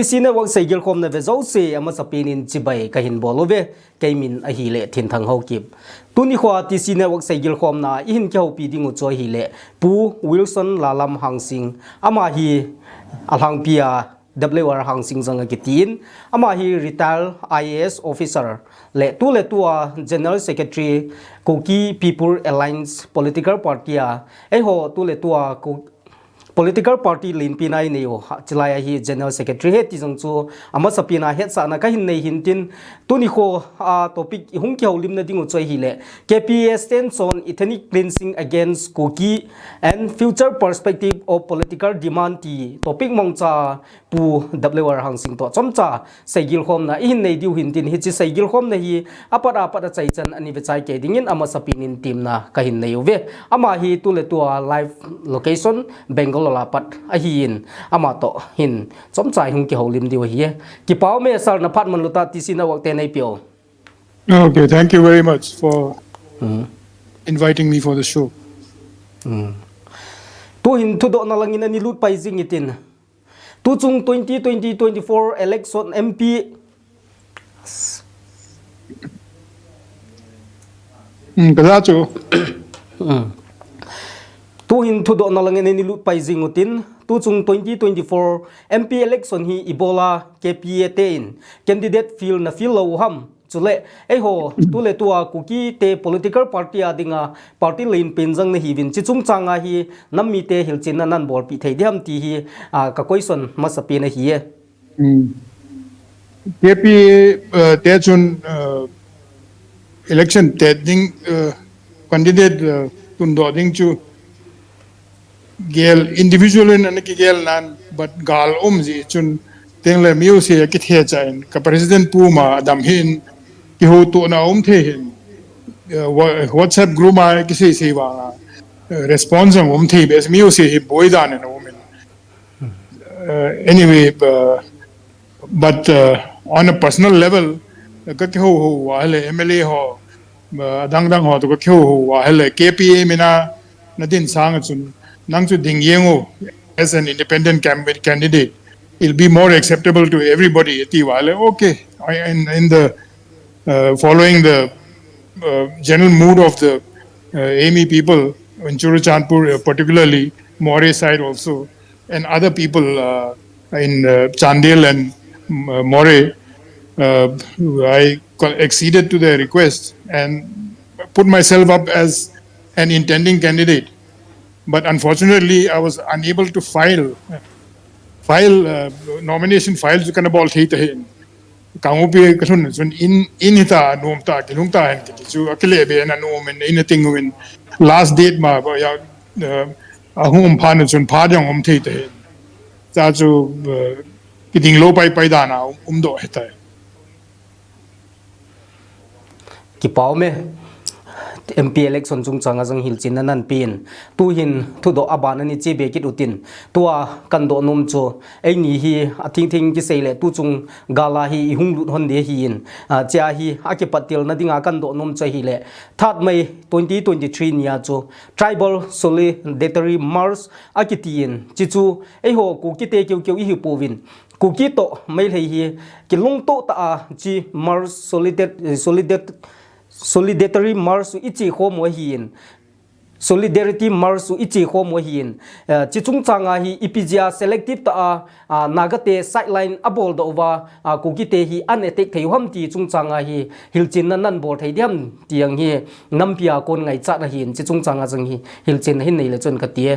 TC network segil khom na vezo se ama sapin in chibai kahin bolove kaimin a hi le thin thang ho kip tuni khwa TC network segil khom na in kyau pi dingu choi hi le pu Wilson Lalam Hangsing ama hi alhang pia WR Hangsing zanga kitin ama hi retired IAS officer le tua General Secretary Kuki People Alliance political party a ho tua political party lin pinai neo chilaya hi General Secretary he ti jong chu ama sapina het sa na ka hin nei hin tin tuni kho topic hung kyau lim na dingu choi hi le KPA stands on ethnic cleansing against Kuki and future perspective of political demand ti topic mongcha pu WR Hangsing to chomcha segil khom na in nei diu hin tin hi chi segil khom na hi apada chai chan ani ve chai ke dingin ama sapinin team na ka hin nei ve ama hi tu le tua live location Bengal lapat ahin amato hin chomchai hung ki holim diwa hi ki pau me sar na phat man luta TC na wakte nei pio. Okay, thank you very much for inviting me for the show. Tu hin tu do na langin ani lut pai jing itin tu chung 2024 election MP Kada chu tu hin thu do na lang ni lut pai jingutin tu chung 2024 MP election hi Ebola KPA tein candidate feel na feel lo ham chule ei ho tu le tua Kuki te political party adinga party lin pinjang na hi win chi chung changa hi nammi te hilchin na nan bor pi thei diam ti hi ka question masapi na hi KPA te chun election te ding candidate tun do ding chu gel individual in ki gel nan but gal ji chun teng le miu se ki the chain ka president pu ma dam hin ki ho to na the hin WhatsApp group ma ki se wa response the bes miu se hi boy dan na women anyway but on a personal level ka ki ho wa le MLA ho dang ho to ka ki ho wa le KPA mina na din sang chun nang chu ding yengo as an independent candidate it'll be more acceptable to everybody ti wale okay in the following the general mood of the Amy people in Churachandpur particularly More side also and other people in Chandel and More I acceded to their request and put myself up as an intending candidate. But unfortunately, I was unable to file nomination files. You can about hate him. Kangupi kasun in ita numta kilungta hen kiti. Akile be na num in anything when last date ma ya ahum pan sun padang hate hen. Tachu kiting low pai dana do heta. Ki pau me MP election chung changa jang hilchin nan pin tu hin thu do aban ani che be kit utin tua kan do nom cho ei ni hi athing ki seile tu chung gala hi hung lut hon de hi in cha hi aki patil na dinga kan do nom che hi le that mai 2023 nia cho tribal solidarity march akitin chi chu ei ho ku ki te keu hi povin Kuki to mai le hi ki long to ta chi march solidarity march ichi kho mo hin solidarity march ichi kho mo hin chi chung changa hi ipja selective ta nagate sideline abol do wa Kuki te hi anetek thei hom ti chung changa hi hilchin nan bor thei diam tiang hi nampia kon ngai cha na hin chi chung changa jang hi hilchin hin nei le chon ka tie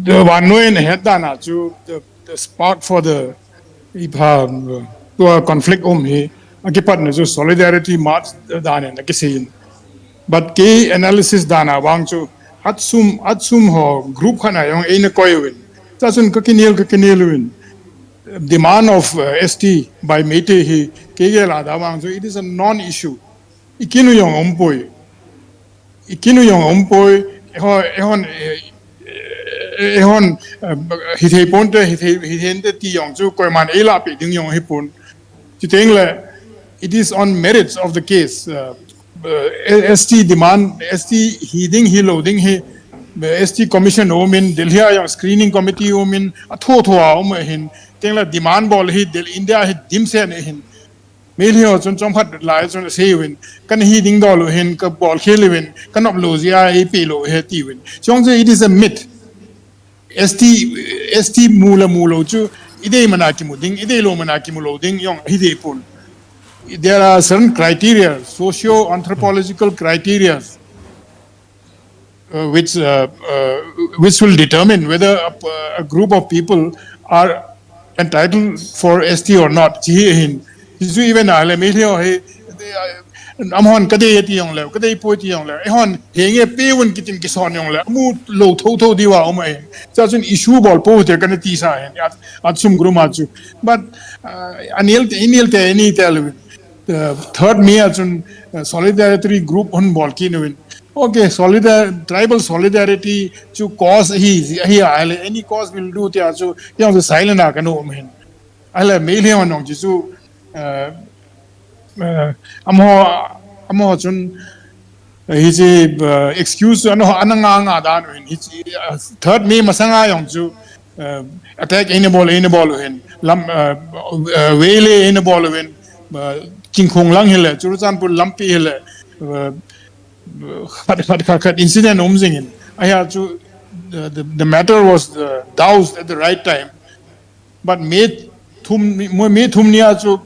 the one way in Hedana to the spark for the conflict he akipat jo solidarity march dane na kisin but ke analysis dana wang chu atsum ho group khana yong eine koywin tasun kakinel win demand of ST by mete he kegela da wang chu it is a non issue ikinu yong ompoi ehon hithe ponte hithe ti yong chu koiman ela pe ding yong hipun chitengle it is on merits of the case ST demand ST heeding he loading he ST Commission omin Delhi yang screening committee omin atho thoa hin tengla demand ball hi Del India hi dimse ne hin mel hi chon chompat lai chon sewin kan hi ding dol hin ka ball khelwin kan op lo zia ap lo he ti win chong it is a myth ST mula chu ide manaki muding ide lo manaki muloding yong hide pun there are certain criteria socio anthropological criteria which will determine whether a group of people are entitled for ST or not. Even amhon kade yeti yong le kade poiti yong le ehon henge pewon kitin kison yong le mu lo tho diwa omai cha chun issue bol po te kan ti sa hen at sum gru ma chu but anil te any tell third me chun solidarity group on bol ki win okay tribal solidarity to cause he any cause will do te chu yang silent na kan om hen ala mail he on ju amo chun his excuse ananga dan third me masanga yong chu attack in ball hen lam wele in ball when king khong lang hele churuchan pur lampi hele khat incident umjing I had to the matter was doused at the right time but made thum nia chu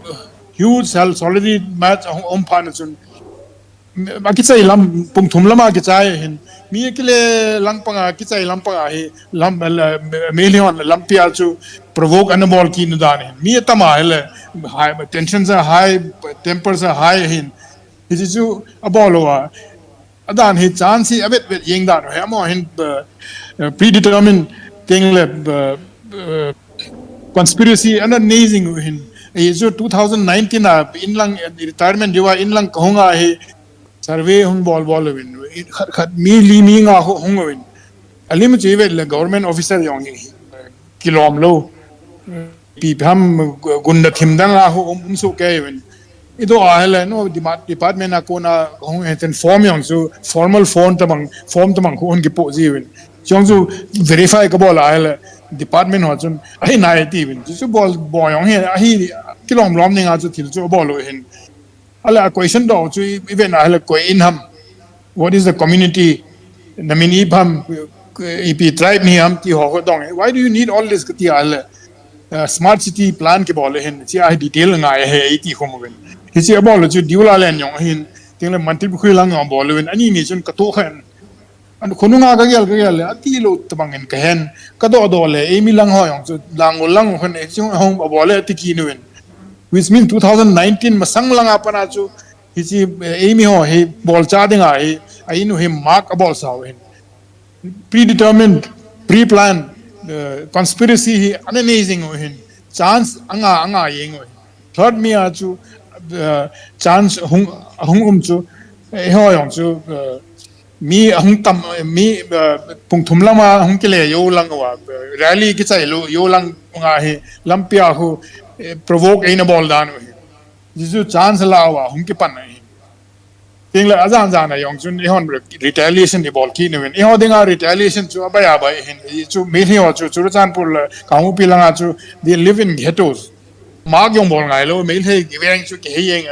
huge solidarity match om pan chun akitsai lam pung thum lama ki chai hin mi kile lang panga kichai lam panga hi lam million lampia chu provoke an ball ki nu dan mi tama hele high tensions are high tempers are high hin is chu a ball wa adan hi chance hi abet yeng dan he mo hin predetermined thing le conspiracy and amazing hin जो 2019 inlang retirement जो inlang कहूँगा है survey हम ball win खत मी nga हूँ win Aleem चीज़ ले government officer योंगे किलोम लो P हम गुंडा थिमदंग हूँ उनसो क्या विन इधो आहले नो department ना को ना हूँ है तेन form योंसो formal form तमंग को उनके पोजी विन जोंसो verify कबोल आहले department हो चुन अही नायती विन जिसो बॉल योंगे अही kilom lom ninga chu thil chu bolo hin ala question do chu even ala ko in ham what is the community I mean ipam ip tribe ni ham ti ho dong why do you need all this ti ala smart city plan ke bolo hin chi ai detail nga he ti khom wen hi chi bolo chu diula len yong hin tingle mantil khu lang ngom bolo wen ani ni chun ka to khan an khununga ga gel ati lo tabangin ka hen ka do le emi lang ho yong chu lang khon e chung hong bolo ti ki wen which means 2019 masang lang apana chu hichi aimi ho he bol cha dinga he ainu he mark about saw hin predetermined pre-planned conspiracy he amazing ho hin chance anga yeng ho third me chu chance hung chu ho yong chu mi hung tam mi pung thum lama hung kile yo lang wa rally ki chai lo yo lang nga he lampia ho provoke in a ball down with him. This is chance lawa, hunky pan. Thing like Azan young soon, retaliation the ball key. Even Ihodinga retaliation to Abaya by him to meet him or to Churchanpur, Kamupilangachu, they live in ghettos. Mark young ball, I low, mail hay, giving to Haying.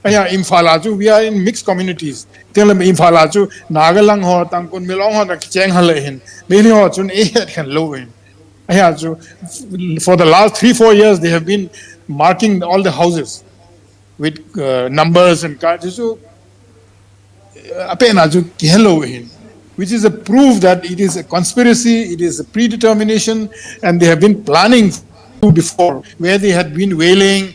In Falaju, we are in mixed communities. Tell them in Falaju, Nagalang or Tankun Milong or Chang Halahin, Mili or Chun Ahead can low in. Yeah, so for the last 3-4 years, they have been marking all the houses with numbers and cards. So, which is a proof that it is a conspiracy, it is a predetermination, and they have been planning before, where they had been wailing.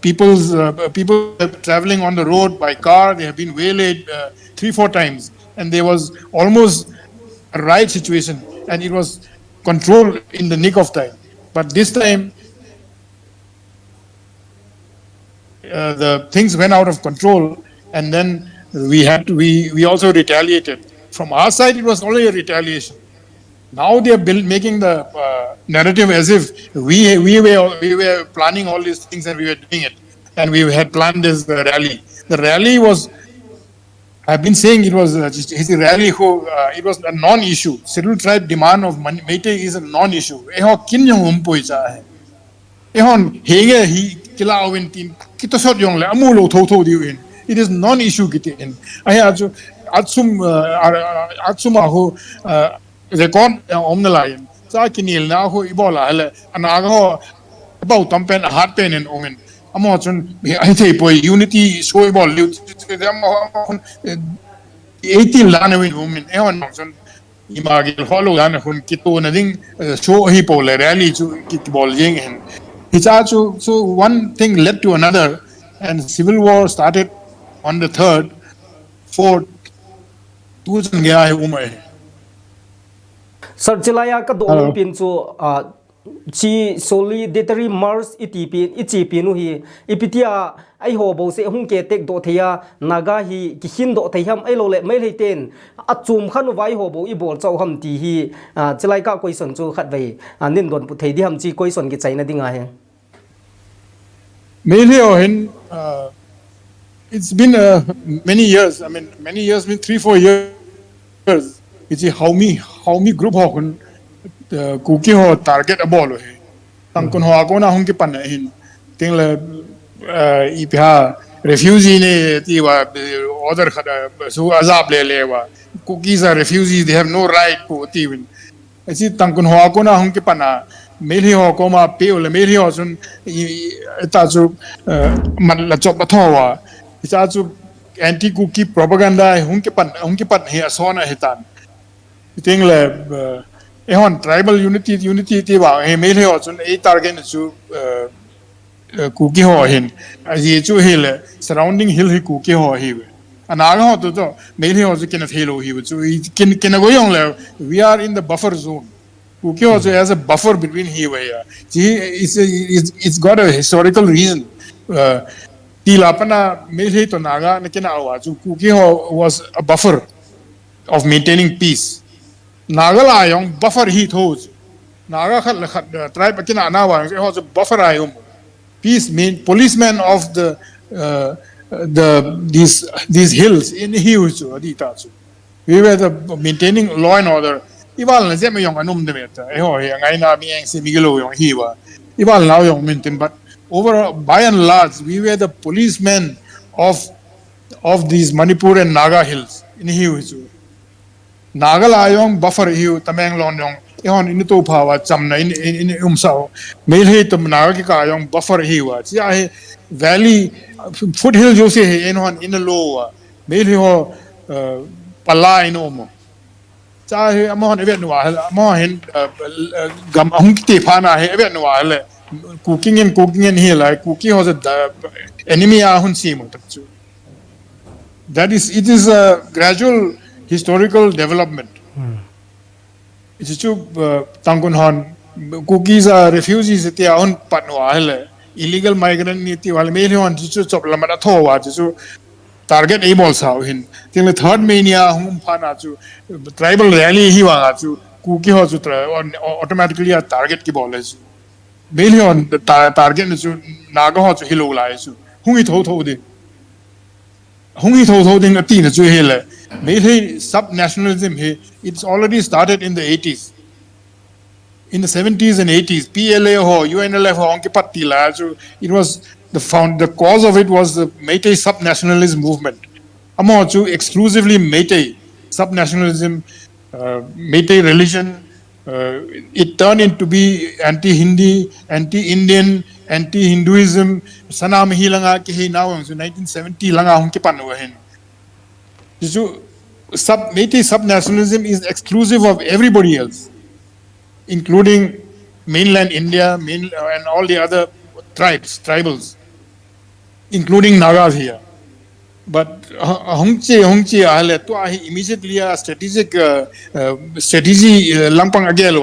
People traveling on the road by car, they have been waylaid 3-4 times, and there was almost a riot situation, and it was controlled in the nick of time. But this time, the things went out of control, and then we also retaliated. From our side, it was only a retaliation. Now they are making the narrative as if we were planning all these things and we were doing it, and we had planned this rally. The rally was I've been saying it was his rally. It was a non-issue. Scheduled tribe demand of Meitei is a non-issue. Eho kin yung umpoi cha hai. Ehon henge hi kila awin tin kita shot yung le amulo tho diwin. It is non-issue kitin. Ay atsum aho record omna lain. Sa kinil na ho ibola hele anaga ho about tampen heart pain in omen. Amo chun I say po unity so ibol 18 lana win women ehon chun imagil follow lana hun kito na ding show hi po le rally chu kit bol jing hen. It's also so one thing led to another, and civil war started on the 3rd, 4th, 2000 gaya hai umai. Sir Chilaya ka do pin chu chi solidarity march itipin hi ipitia ai ho bo se hung ke tek do thia naga hi ki hin do thaiam ai lo le mai le ten achum khan vai ho bo i bol chau ham ti hi chilai ka question chu khat vai nin don pu thei di ham chi question ki chaina dinga he it's been many years. I mean, many years mean 3-4 years. It's how me group ho kun Kuki ho target a ball he. Tang kun ho ako na hong ki pan hin. Ting le ipha refugee ne ti wa order khada so azab le wa. Cookies are refugees. They have no right to ti win. Esi tang kun ho ako na hong ki pan Meli ho koma peole meli ho sun ita chu man la chop athawa ita chu anti cookie propaganda hunke pan he asona hitan ting le ehon tribal unity ti ba he meli ho sun e target chu cookie ho hin ye chu hele surrounding hill hi cookie ho hi anaga ho to meli ho chu kin helo hi chu kin go yong le we are in the buffer zone. Kuki also has a buffer between here. It's got a historical reason. Tilapana Milhe to Naga Nakina Awaju, Kuki was a buffer of maintaining peace. Nagala Ayong buffer heat hose. Naga tribe Akina Anawa was a buffer ayum. Peace mean policemen of these hills in Hiuchu Aditachu. We were the maintaining law and order. Ibal na zeme yung anum demeta. Eho ngay na miyang si Miguelo yung hiwa. Ibal na yung mintin, but overall, by and large, we were the policemen of these Manipur and Naga hills in Hiu. Naga la yung buffer hiu tameng lon yung ehon inito pawa chamna in umsao. Melhe tum Naga ki ka yung buffer hiwa. Siya valley foothill jo se he enhon in low. Melhe ho pala inomo. Chahe amon event nuwa amon hin gam ahung ti phana he event nuwa le cooking and here like cookie was a enemy ahun simu takchu. That is it is a gradual historical development. It's true tangun han cookies are refugees ti ahun patnuwa hele illegal migrant ni ti wal mele hon chu chop lamada thowa chu target aim also hin till the third mania hum phana chu tribal rally hi wa chu cookie ho chu automatically a target ki bol chu mele on the target chu naga ho chu hilo lai chu hungi tho ding ati na chu hele mele sub nationalism he it's already started in the 80s. In the 70s and 80s, PLA ho, UNLF ho, onke patti la chu it was the cause of it was the Meitei sub-nationalism movement. Amo chu exclusively Meitei sub-nationalism, Meitei religion. It turned into be anti-Hindi, anti-Indian, anti-Hinduism. Sana mahi langa ke now 1970 langa hong ke panu hen. Meitei sub-nationalism is exclusive of everybody else, including mainland India, and all the other tribals, including Nagas here. But Hongchi ahale to ahi immediately a strategy lampang agel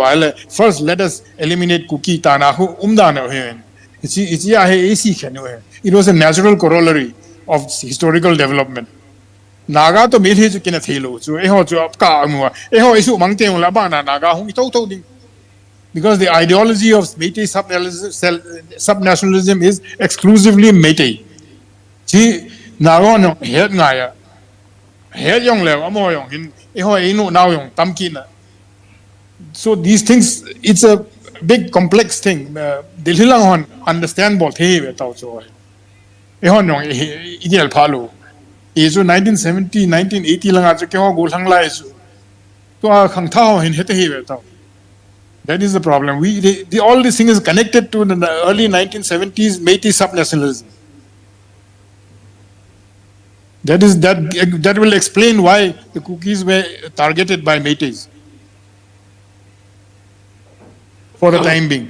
first let us eliminate Kuki tanahu umdana hen. It was a natural corollary of historical development. Naga to milhe ju kina thelo chu eho chu apka amwa eho isu mangte la bana naga hong to ding. Because the ideology of Meitei sub-nationalism is exclusively Meitei. Chi Naga no het ngaya. he yong le amo yong hin e ho inu now yong tamkina. So these things, it's a big complex thing. Delhi lang hon understand bol the we tao cho e hon yong ideal phalu e so 1970 1980 lang a che ho gol hang lai su to a khang tha hin he te he we tao. That is the problem. All this thing is connected to the early 1970s Métis subnationalism. That will explain why the Kukis were targeted by Métis for the time being.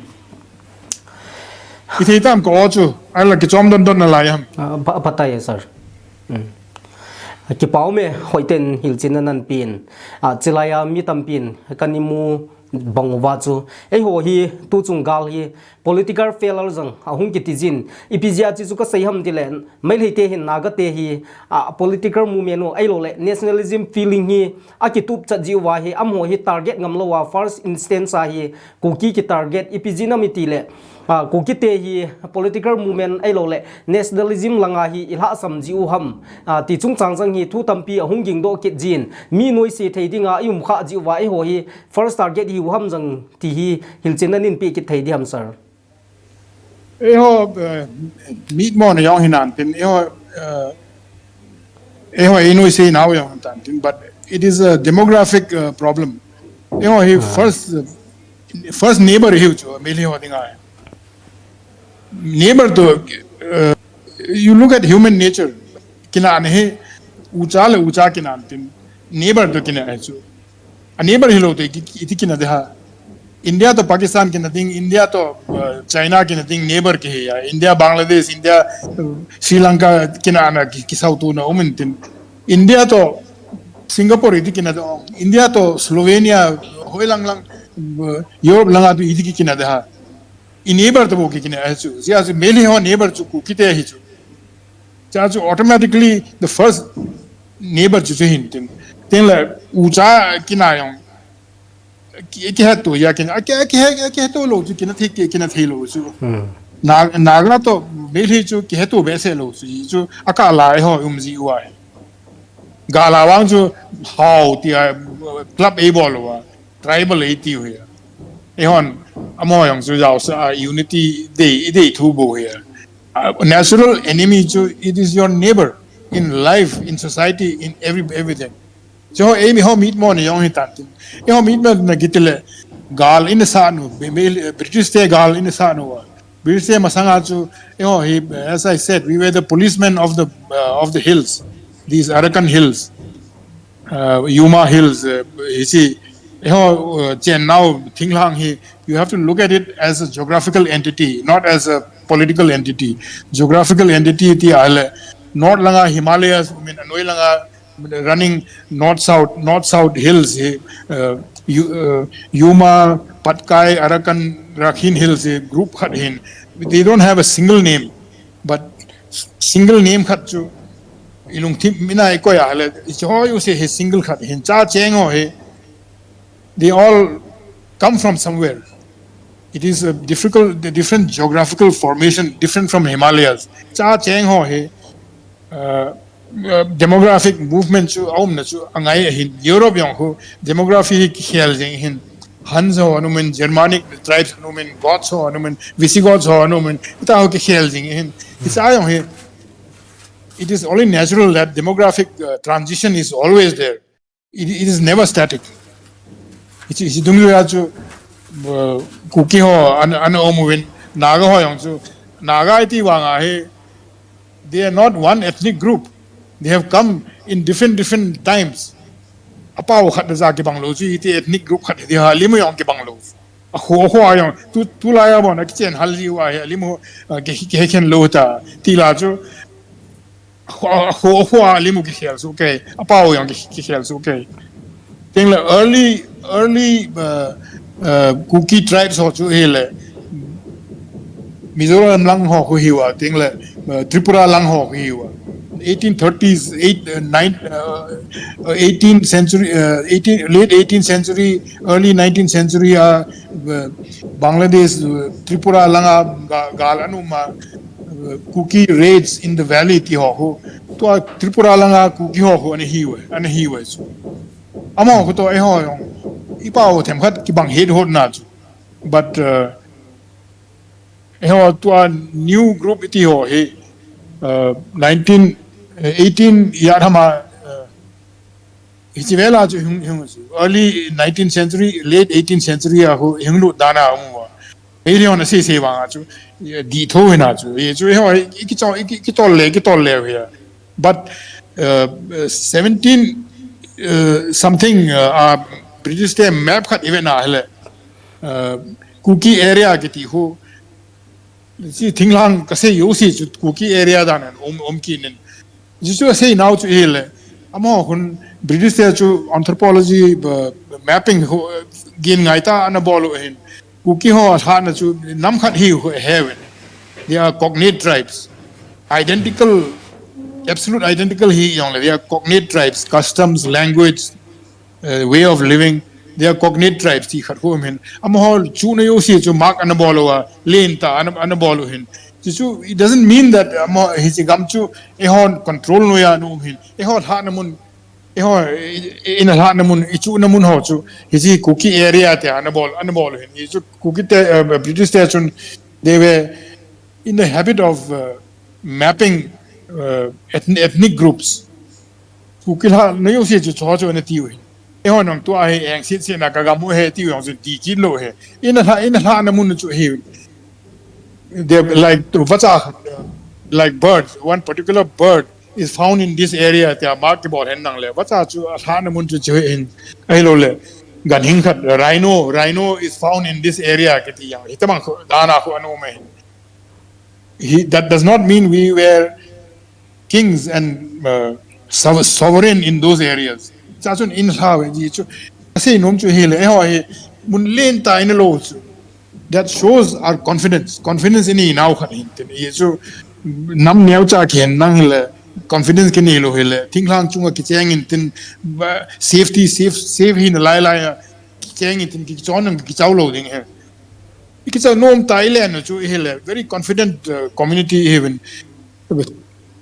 Iti itam ko ocho, ala kichom don na layam. Patay sir. Kipaw me hoiten hilchin nan pin. Chilaya mitam pin kanimu bangwa chu ei ho hi tu chung gal hi political failure jang ahung kitijin ipizia chi chu ka seiham dilen mai leite hin nagate hi political movement no ei lo le nationalism feeling hi akitup cha jiwa hi am ho hi target ngamlo wa first instance a hi Kuki ki target ipizina mitile Kuki te hi political movement ei lo le nationalism langa hi ilha samji u ham ti chung changjang hi thu tampi ahung ging do kit jin mi noi se theidinga yum kha jiwa ei ho hi first target hi ham jang ti hi hilchenanin pi ki theidi ham sir Eho meet mo na yong hinan tin eho inoi say now yong tan tin, but it is a demographic problem. Eho he first neighbor hi chu meli ho dinga neighbor to you look at human nature kina ne ucha kina tin neighbor to kina chu a neighbor hi lo to iti kina deha India to Pakistan ki nothing, India to China ki nothing, neighbor ki hai. India, Bangladesh, India, Sri Lanka ki na ana ki sautu na umintin. India to Singapore iti ki na do. India to Slovenia, hoi lang Europe lang atu iti ki na deha. In neighbor to ki na achu. Siya se meli ho neighbor chu kite hi chu. Cha chu automatically the first neighbor chu hintin. Ten la ucha ki na yong. Ki to ya ki to lo chu ki na thi lo chu na to meli chu ki to be se lo chu aka la ho umji wa ga la wang chu how ti club a ball wa tribal a ti hu e hon amo yong chu yao sa unity they thu bo here natural enemy chu it is your neighbor in life in society in everything. So emi ho meet mo ne yong hitantin e ho meet me na gitile gal in sa no British te gal in sa no British te masanga chu e ho as I said we were the policemen of the hills, these Arakan hills, Yuma hills you see e ho chen now thinglang hi you have to look at it as a geographical entity, not as a political entity. Geographical entity ti ale not langa Himalayas I mean anoi langa running north south hills Yuma Patkai Arakan Rakhin hills group khat hin they don't have a single name but single name khat chu ilung thim mina ko ya le ho you say his single khat hin cha cheng ho he they all come from somewhere. It is a different geographical formation, different from Himalayas. Cha cheng ho he demographic movement chu aum na chu angai hin Europe yong ho demography khel jeng hin Huns ho anumen Germanic tribes anumen Goths ho anumen Visigoths ho anumen ta ho khel jeng hin it's ayong he it is only natural that demographic transition is always there. It is never static. It's dung ya chu Kuki ho an omuwen Naga ho yong chu Naga iti wanga he they are not one ethnic group. They have come in different times. Apaw khat za ki banglo chu iti ethnic group khat di ha limu yong ki banglo a ho ayong tu la ya bon a chen hal ji wa he limu ke ken lo ta ti la chu ho limu ki khel su ke apaw yong ki khel su ke thing la early Kuki tribes ho chu hele Mizoram lang ho hiwa thing la Tripura lang ho hiwa 1830s, 18th century, late 18th century, early 19th century, Bangladesh, Tripura, Langa, Galanuma, Kuki raids in the valley, tua Tripura langa Kuki ho ane hiwe chu ama ho to ho yong ipa ho them khat ki bang head hot na chu but ho tua new group iti ho he 1918 ya hama Hichivela chu early 19th century late 18th century ho hinglu dana amwa Elion se wanga chu di tho na chu ye chu ho ki to le here but 17 something British te map khat even na hele Kuki area kiti ho si thinglang ka se yo si chu Kuki area dan kin ji chu se now chu hele amo hun British te chu anthropology mapping gin ngaita ana bolu hin Kuki ho hana chu nam khat hi heaven they are cognate tribes identical absolute identical he only they are cognate tribes customs language way of living they are cognate tribes ti khat ho men amhol chu na yo si chu mark ana bolu wa len ta ana bolu hin chu it doesn't mean that he gam chu e hon control no ya no hin e hon ha na mun in a lot namun ichu namun ho chu hisi Kuki area te anabol hin ichu Kuki te British station they were in the habit of mapping ethnic groups Kuki ha no yo se chu cho na ti wi e ho nang to ai eng sit se na ka ga mu he ti yong su ti ki lo he in a lot namun chu he they like like birds one particular bird is found in this area te mark about hen nang le wacha chu han mun chu in ai lo le gan hing khat rhino is found in this area ke ti yang hitamang dana ko anu me that does not mean we were kings and sovereign in those areas cha chun in ha we ji chu ase nom chu he le ho he mun len ta in lo chu that shows our confidence in now khat hin te ye chu nam neu cha khen nang le confidence ke nilo hele thinglang chunga ki cheng in tin safety safe hin lai cheng in tin ki chon ki chawlo ding he ki cha nom Thailand chu hele very confident community even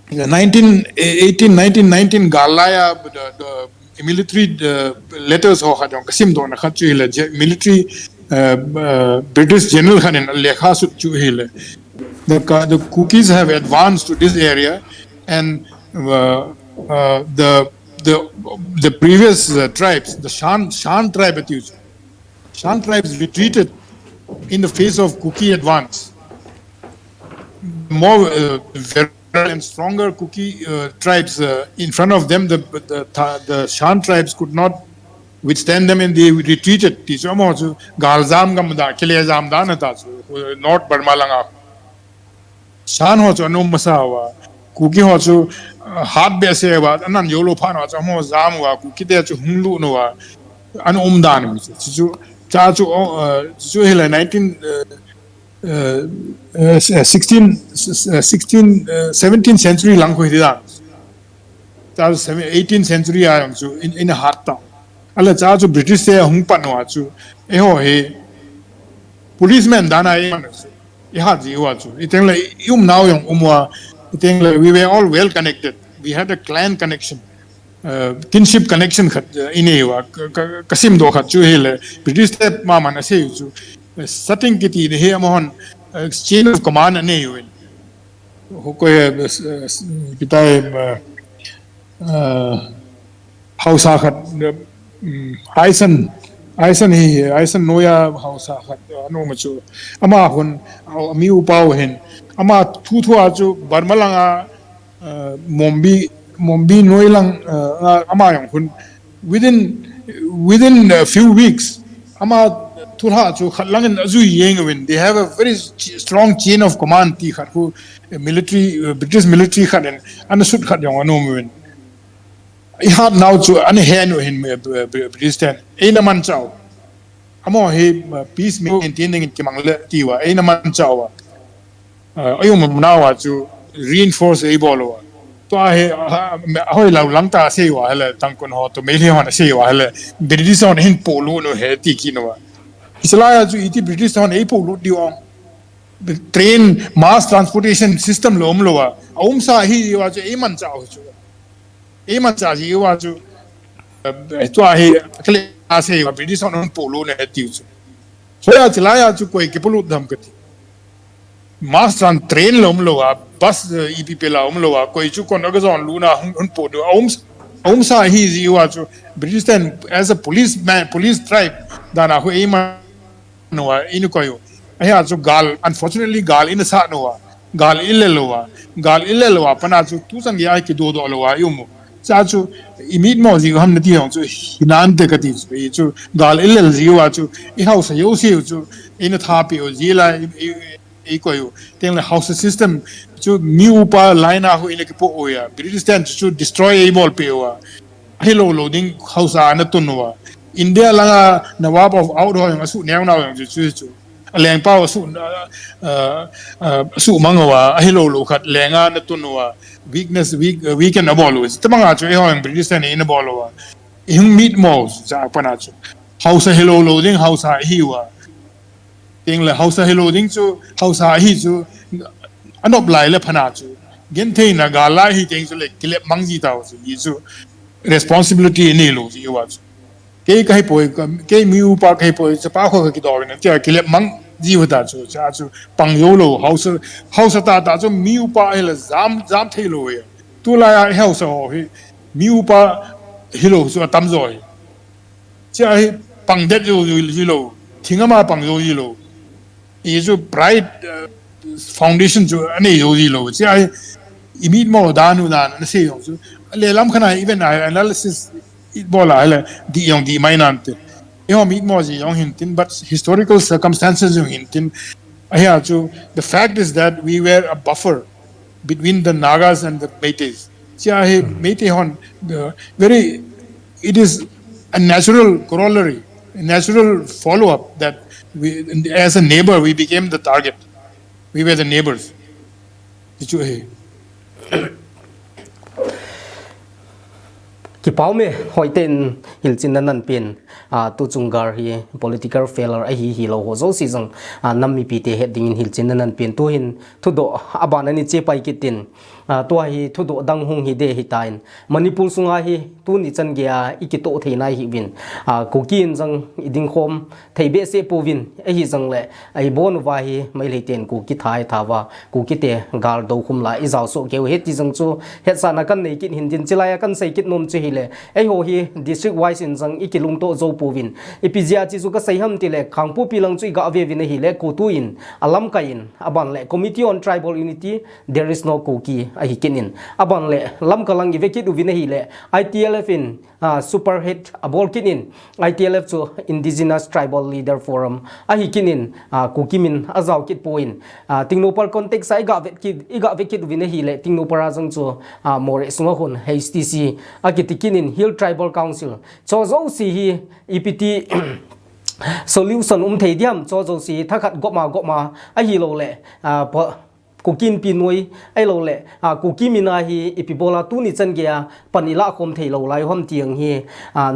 1919 galaya the military letters ho khadong kasim don khat chu hele military British general khanin lekha su chu hele the Kukis have advanced to this area and the previous tribes, the Shan tribe, Shan tribes retreated in the face of Kuki advance. More virile and stronger Kuki tribes in front of them, the Shan tribes could not withstand them, and they retreated. Galzam gamda, Kilezam danata, North Burma langa. Shan ho no masawa. Kuki ho chu hat be se wa anan yolo phan wa chamo zam wa Kuki te chu hunglu no wa an dan mi chu cha chu chu hele 17th century lang ko hida ta 18th century a chu in a hat ta ala cha chu British te hung pan wa chu e ho he policeman dana e man e ha ji wa chu iteng la now yong umwa we were all well connected. We had a clan connection, kinship connection. Inewa kasim do khat chu hele British te mama na se chu setting kiti ne he amon chain of command ane yuin ho ko kitai hausa khat Aisen noya hausa khat anu machu ama hun mi upau hen ama thu chu barmalanga mombi noilang ama yang hun within a few weeks ama thura chu khatlang azu yeng win they have a very strong chain of command ti khat who military British military khat and sut khat yang anu win I had now to an hen in British ten ina man chao amo he peace maintaining in kimang tiwa ina man chao ayum now to reinforce a bolo to I hoi la langta se wa hele tangkon ho to meli hon se wa hele British on in polo no he ti kinwa isla ju iti British on e polo di on train mass transportation system lom lowa sa hi wa chu eman cha ho chu eman cha ji wa chu chwa hi kle ase wa British on polo ne tiu chu so ya chila ya chu koi ke pulu dham kati mass train lom lowa bus ep pe la lowa koi chu kon ga zon luna hun po do sa hi ji wa chu British then as a police tribe dana ho eman no inu koyo aya chu gal unfortunately gal in sa no gal illelowa pana chu tu sang ya ki do lowa yumu cha chu imit mo ji ham na ti hong chu hinan de ka ti chu gal illel ji wa chu I house yo si chu in tha pi o ji la koyo teng la house system chu new pa line a ho in ki po o ya British stand chu destroy a ball pe wa hello loading house na tunwa India langa nawab of outdoor yang su nyang na yang chu leng pao su mangawa hello lo khat lenga na tunwa weekend abolo tamanga chu yang British ni in abolo yung meat malls sa pana chu house hello loading house hiwa ting la house hello loading chu house hi chu anop lai le phana chu gen the na ga la hi ting chu le kilep mangji taw chu yi chu responsibility ni lo ji wa chu cái bồi cái miu pa cái bồi sẽ bao括cái đó này chứ cái lệ mang gì vậy đó chứ chứ bằng yếu lo house ta cho miu pa hay là giảm thay rồi tu lại house ho miu pa hello so tâm rồi chứ bằng đất rồi lo tiếng mà bằng rồi lo ý chứ bright foundation chứ anh ấy rồi lo chứ imit mo đanu đan nó sẽ rồi lệ lắm cái này even analysis bola hele di yong di mainante yo mit mo ji yong hintin but historical circumstances yong hintin aya chu the fact is that we were a buffer between the Nagas and the Meiteis cha he Meitei hon the very it is a natural corollary a natural follow up that we as a neighbor we became the target we were the neighbors chu he ki paume hoiten hilchin nan pin tu chungar hi political failure a hi lo ho zo season nammi pi te heading in hilchin nan pin tu hin thudo abana ni che pai kitin to hi thudo dang hung hi de hi tain manipur sunga hi tu ni chan gya ikito theina hi win Kuki in jang iding khom theibe se povin a hi jang le ai bon wa hi mai le ten Kuki thai thawa Kuki te gal do khum la izaw so ke he ti jang chu het sana kan nei kin hindin chilaya kan sei kit nom che hi le ai ho hi district wise in jang ikilung to zo povin ipizia chi chu ka sei ham ti le khangpu pilang chu ga ave vin hi le kutu in alam ka in aban le committee on tribal unity there is no Kuki a hi kinin aban le lam kalang iveki du vin hi le ITLF in super hit abol kinin ITLF chu indigenous tribal leader forum a hi kinin Kuki min azaw kit poin tingno par context sai ga veki du vin hi le tingno par ajang chu more sunga hun HTC a kitikinin hill tribal council cho zo si hi EPT solution thei diam cho zo si thakhat goma a hi lo le Kukin pinoi ai lo le Kuki mina hi ipibola tu ni chan gya panila khom thei lo lai hom tiang hi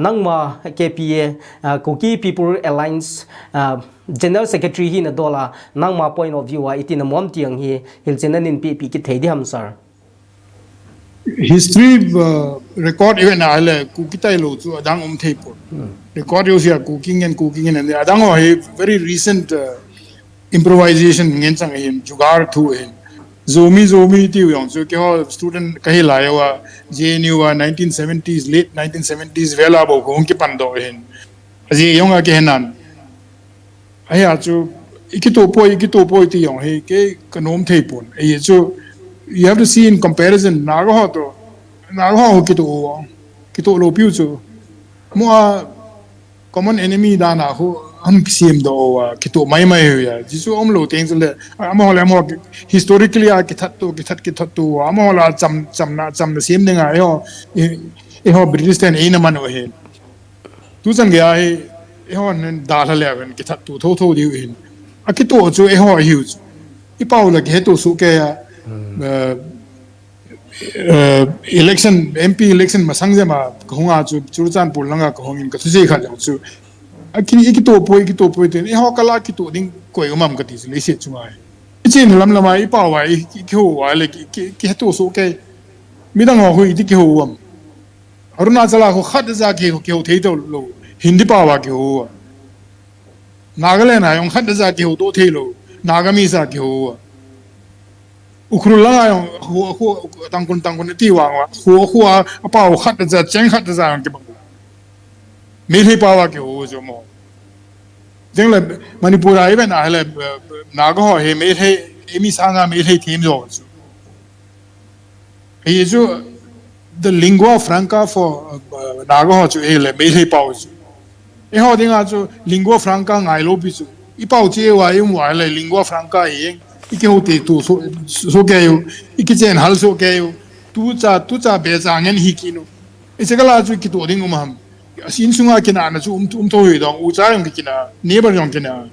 nangma KPA Kuki People Alliance General Secretary hi na dola nangma point of view itina mom tiang hi hilchenan in pi ki thei diam sir history record even ale Kuki tai lo chu adang thei por record yo sia cooking and and adang ho very recent improvisation ngen chang him jugar thu hin zomi ti yong so ke ho student kahi la wa JNU wa 1970s late 1970s vela bo gong ki pan do hin aji yong a ke nan aya chu ikito poi ti yong he ke kanom thei pon e chu you have to see in comparison na ho kito lo piu chu mo common enemy da na ho हम CM दो कितो माई या जिसु हम लो Teng ले हम historically ki that to हम होला चम सीएम ने nga ho British ten ina man o he tu san gya he ho nen da la le ki that to tho di hin akito chu ho huge I pau la ke to su ke election MP election masang je ma khonga chu chan pul langa khongin ka thuje kha chu akini ikito poi ten ho kala kito ding koi umam ka ti le se chunga Ichin lama ipa wa ikihu wa le ki tu so ke midang ho hui ikihu am Arunachala ho khat za ki ho thei to lo Hindi pa wa ki ho Nagaland ayong khat za ki ho to thei lo Nagami sa ki ho Ukrul lang ayong ho tangkun ti wa ho apa ho khat za cheng khat za ki bang me thei pa wa ki ho jo mo Jeng le Manipur ai ben ai le naga ho he me thei emi sanga me thei thim jo he jo the lingua franca for naga ho chu ele me thei pau chu e ho dinga chu lingua franca ngai lo bi chu I pau che wa yum wa le lingua franca e iki ho te tu so ke yo iki chen hal so ke yo tu cha be cha ngen hi ki no e che kala chu ki to ding ham sin sunga kina na chu to hui dong u cha yong kina neighbor yong kina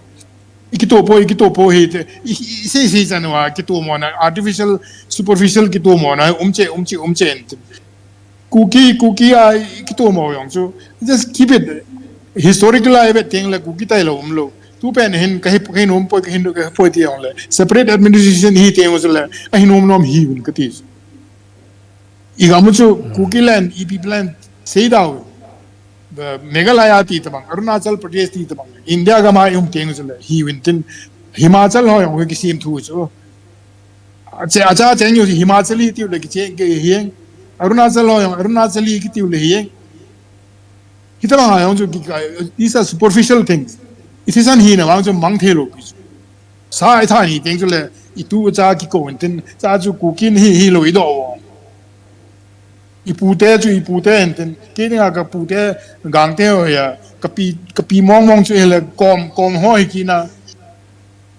iki to po he te se chan wa ki to mo na artificial superficial ki to mo na umche Kuki ai ki to mo yong chu just keep it historical ai be teng la Kuki tai lo lo tu pen hin ka hi nom po ka hin ka po ti yong le separate administration hi teng us le a hi nom hi un ka ti I ga mu chu Kuki land EP plan sei da Meghalaya ti tabang Arunachal Pradesh ti tabang India ga ma yum teng us le hi win tin Himachal ho yong ki sim thu chu acha chen yu Himachali ti le ki che ge hi Arunachali ki ti le hi Kitala ayong jo these are superficial things. It is an hina wang jo mang thelo. Sa ai tha ni teng jo le itu cha ki ko enten cha ju Kuki hi lo I do. I pu te enten ke ni ga pu te gang te ho ya ka pi mong jo le kom ho hi ki na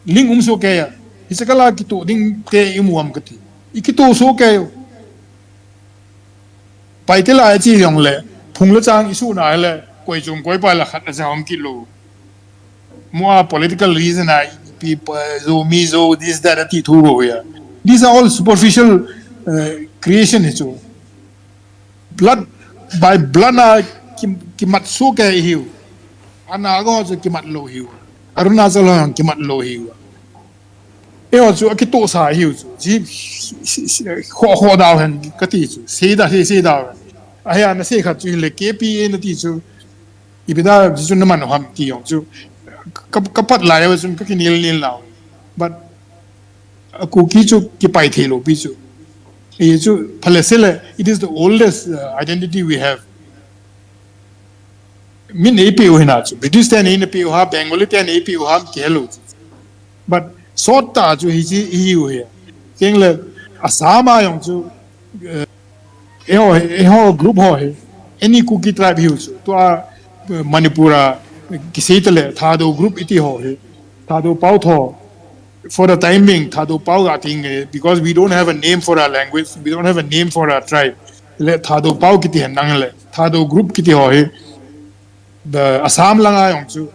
ling so ke ya. Isakala ki to ding te I muam ka ti. I ki to so ke pai te la chi yong le Phung le chang isu na le koi chung koi pa la khat na jam ki lo mo political reason I people zo this that ti thu ro ya these are all superficial creation is blood by blood na ki mat so ke hiu ana go zo ki mat lo hiu Arunachal ho ki mat lo hiu e o zo ki to sa hiu ji ho da hen ka ti se da Aya na se khat chu le KPA na ti chu ibida ju na man ham ti yong chu kapat la ya chu ka nil now but Kuki chu ki pai the lo bi chu e chu phalesele it is the oldest identity we have min APO hina chu British ten in APO ha Bengali ten APO ha kelo but sort ta chu hi hu he keng le asama yong chu eho group ho he any Kuki tribe hius to Manipura kisitale thado group iti ho he thado pau tho for the time being thado pau ga ting because we don't have a name for our language we don't have a name for our tribe le thado pau kiti handang le thado group kiti ho he the Assam langa yong chu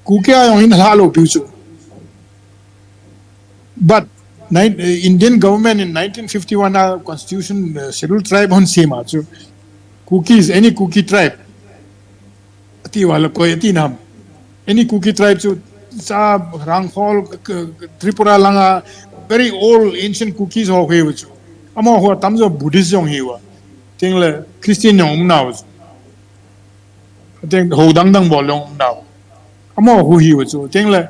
Kuki ayong hin halo piu chu but Indian government in 1951 constitution scheduled tribe on sema chu Kuki is any Kuki tribe ati wala ko ati nam any Kuki tribe chu sa Rangphol Tripura langa very old ancient Kukis ho he chu amo ho tamzo Buddhist yong he wa tingle Christian yong now ting ho dang bol yong now amo ho he chu tingle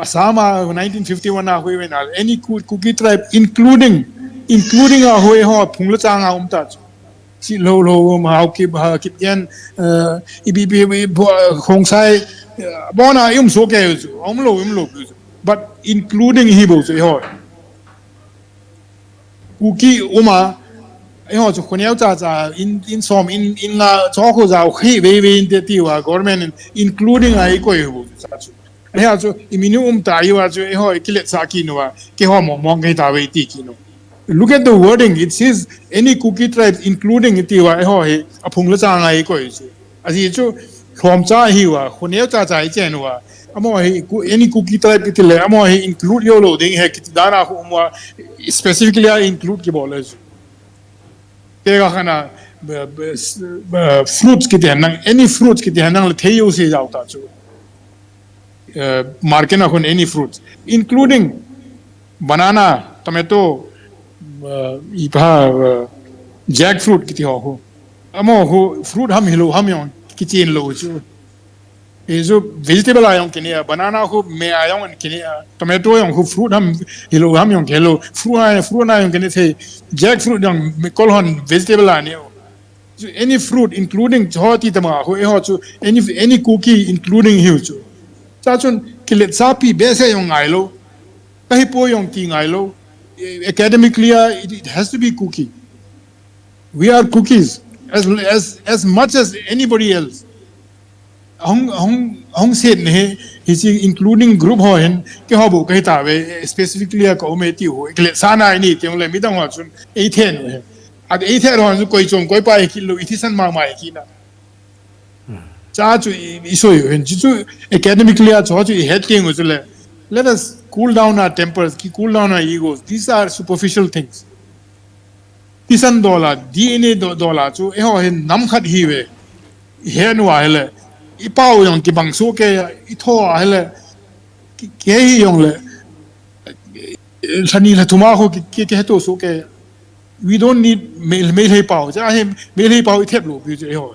Sama 1951 na hui na any Kuki tribe including a hui ho phung le chang a ta si lo ma ki yan ibi khong sai bona yum so ke lo but including hibo so ho Kuki uma ho chu khoniao cha in som in la cho ko za khi we in ti wa government including ai ko hibo sa chu Aya so iminu ta iwa so ho kilet sa ki no ke ho mong ke ta we ti ki no look at the wording it says any Kuki tribe including ti wa ho he aphung la cha ngai ko so asi chu khom cha hi wa khone cha cha chen wa amo he any Kuki tribe ti le amo he include yo lo ding he ki dana ho mo specifically include ki bolage ke ga khana fruits ki ti nang any fruits ki ti nang le thei yo se jaw ta chu market na kun any fruits, including banana, tomato, jackfruit kiti ho. Amo ho fruit ham hilo ham yon kitchen lo chu. Isu vegetable ayong kini banana ho me ayong kini tomato yung ho fruit ham hilo ham yung hello fruit na yung kini the jackfruit yung kolhon vegetable ani. So any fruit including hoti tama ho chu any cookie including hiu chu. Cha chun kilet sapi bese yung ngailo kahi po yung ti ngailo academically it has to be cookie. We are cookies as much as anybody else. Hong said ne is including group ho hen ke ho bu kai ta we specifically ko me ti ho kle sana ni te le mi dang ho chun 18 he at 18 ho su koi chong koi pa ki lo itisan ma ma ki na cha chu iso yo hen chu academically a chu head king us le let us cool down our tempers cool down our egos. These are superficial things. Tisan dollar DNA dollar chu e ho hen nam khat hi we he no hele ipao yung kibang suke ito hele ke yung le sani la tumaho ke to suke we don't need mail he pao ja he mail he pao itep lo bi ho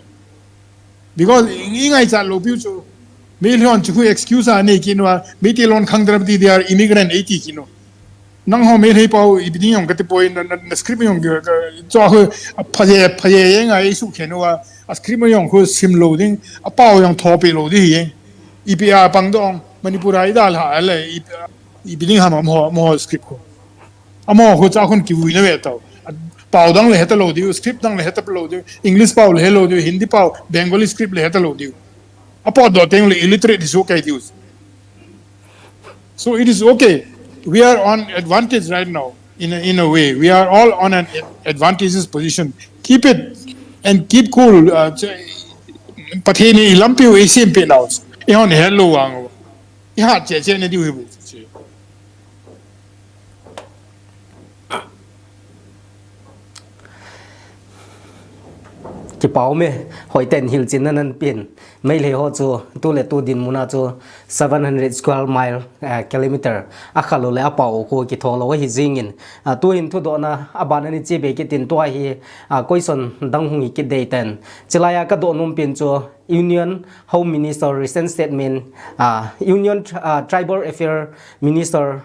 because ingai cha lo bi chu mail hon chu excuse ane kinwa metelon khangdrab di they are immigrant 80 kino nang ho mail he pao ibini yung kate point na script yung cho ho phaje yang ai su khenwa a script yung ho sim loading a pao yung topic lo di yin ipia pangdong manipura ida la le ibini ha mo script ko amo ho cha khon ki wi na we taw pao dang le heta lo di script dang le heta lo di english pao le lo di hindi pao bengali script le heta lo di apo do teng le illiterate is okay use. So it is okay. We are on advantage right now in a way. We are all on an advantageous position. Keep it and keep cool. Pathini lampi Asian penals. Ihon hello wang. Iha che ne diu hibu. Ki pao me hoi ten hil chin nan pin mai le ho chu tu le tu din muna chu 700 square mile kilometer akhalo le apao ko ki tholo hi jingin tu in thu do na aban ani che be ki tin to hi question dang hu ki de ten chilaya ka do num pin chu Union Home Minister recent statement Union Tribal Affairs Minister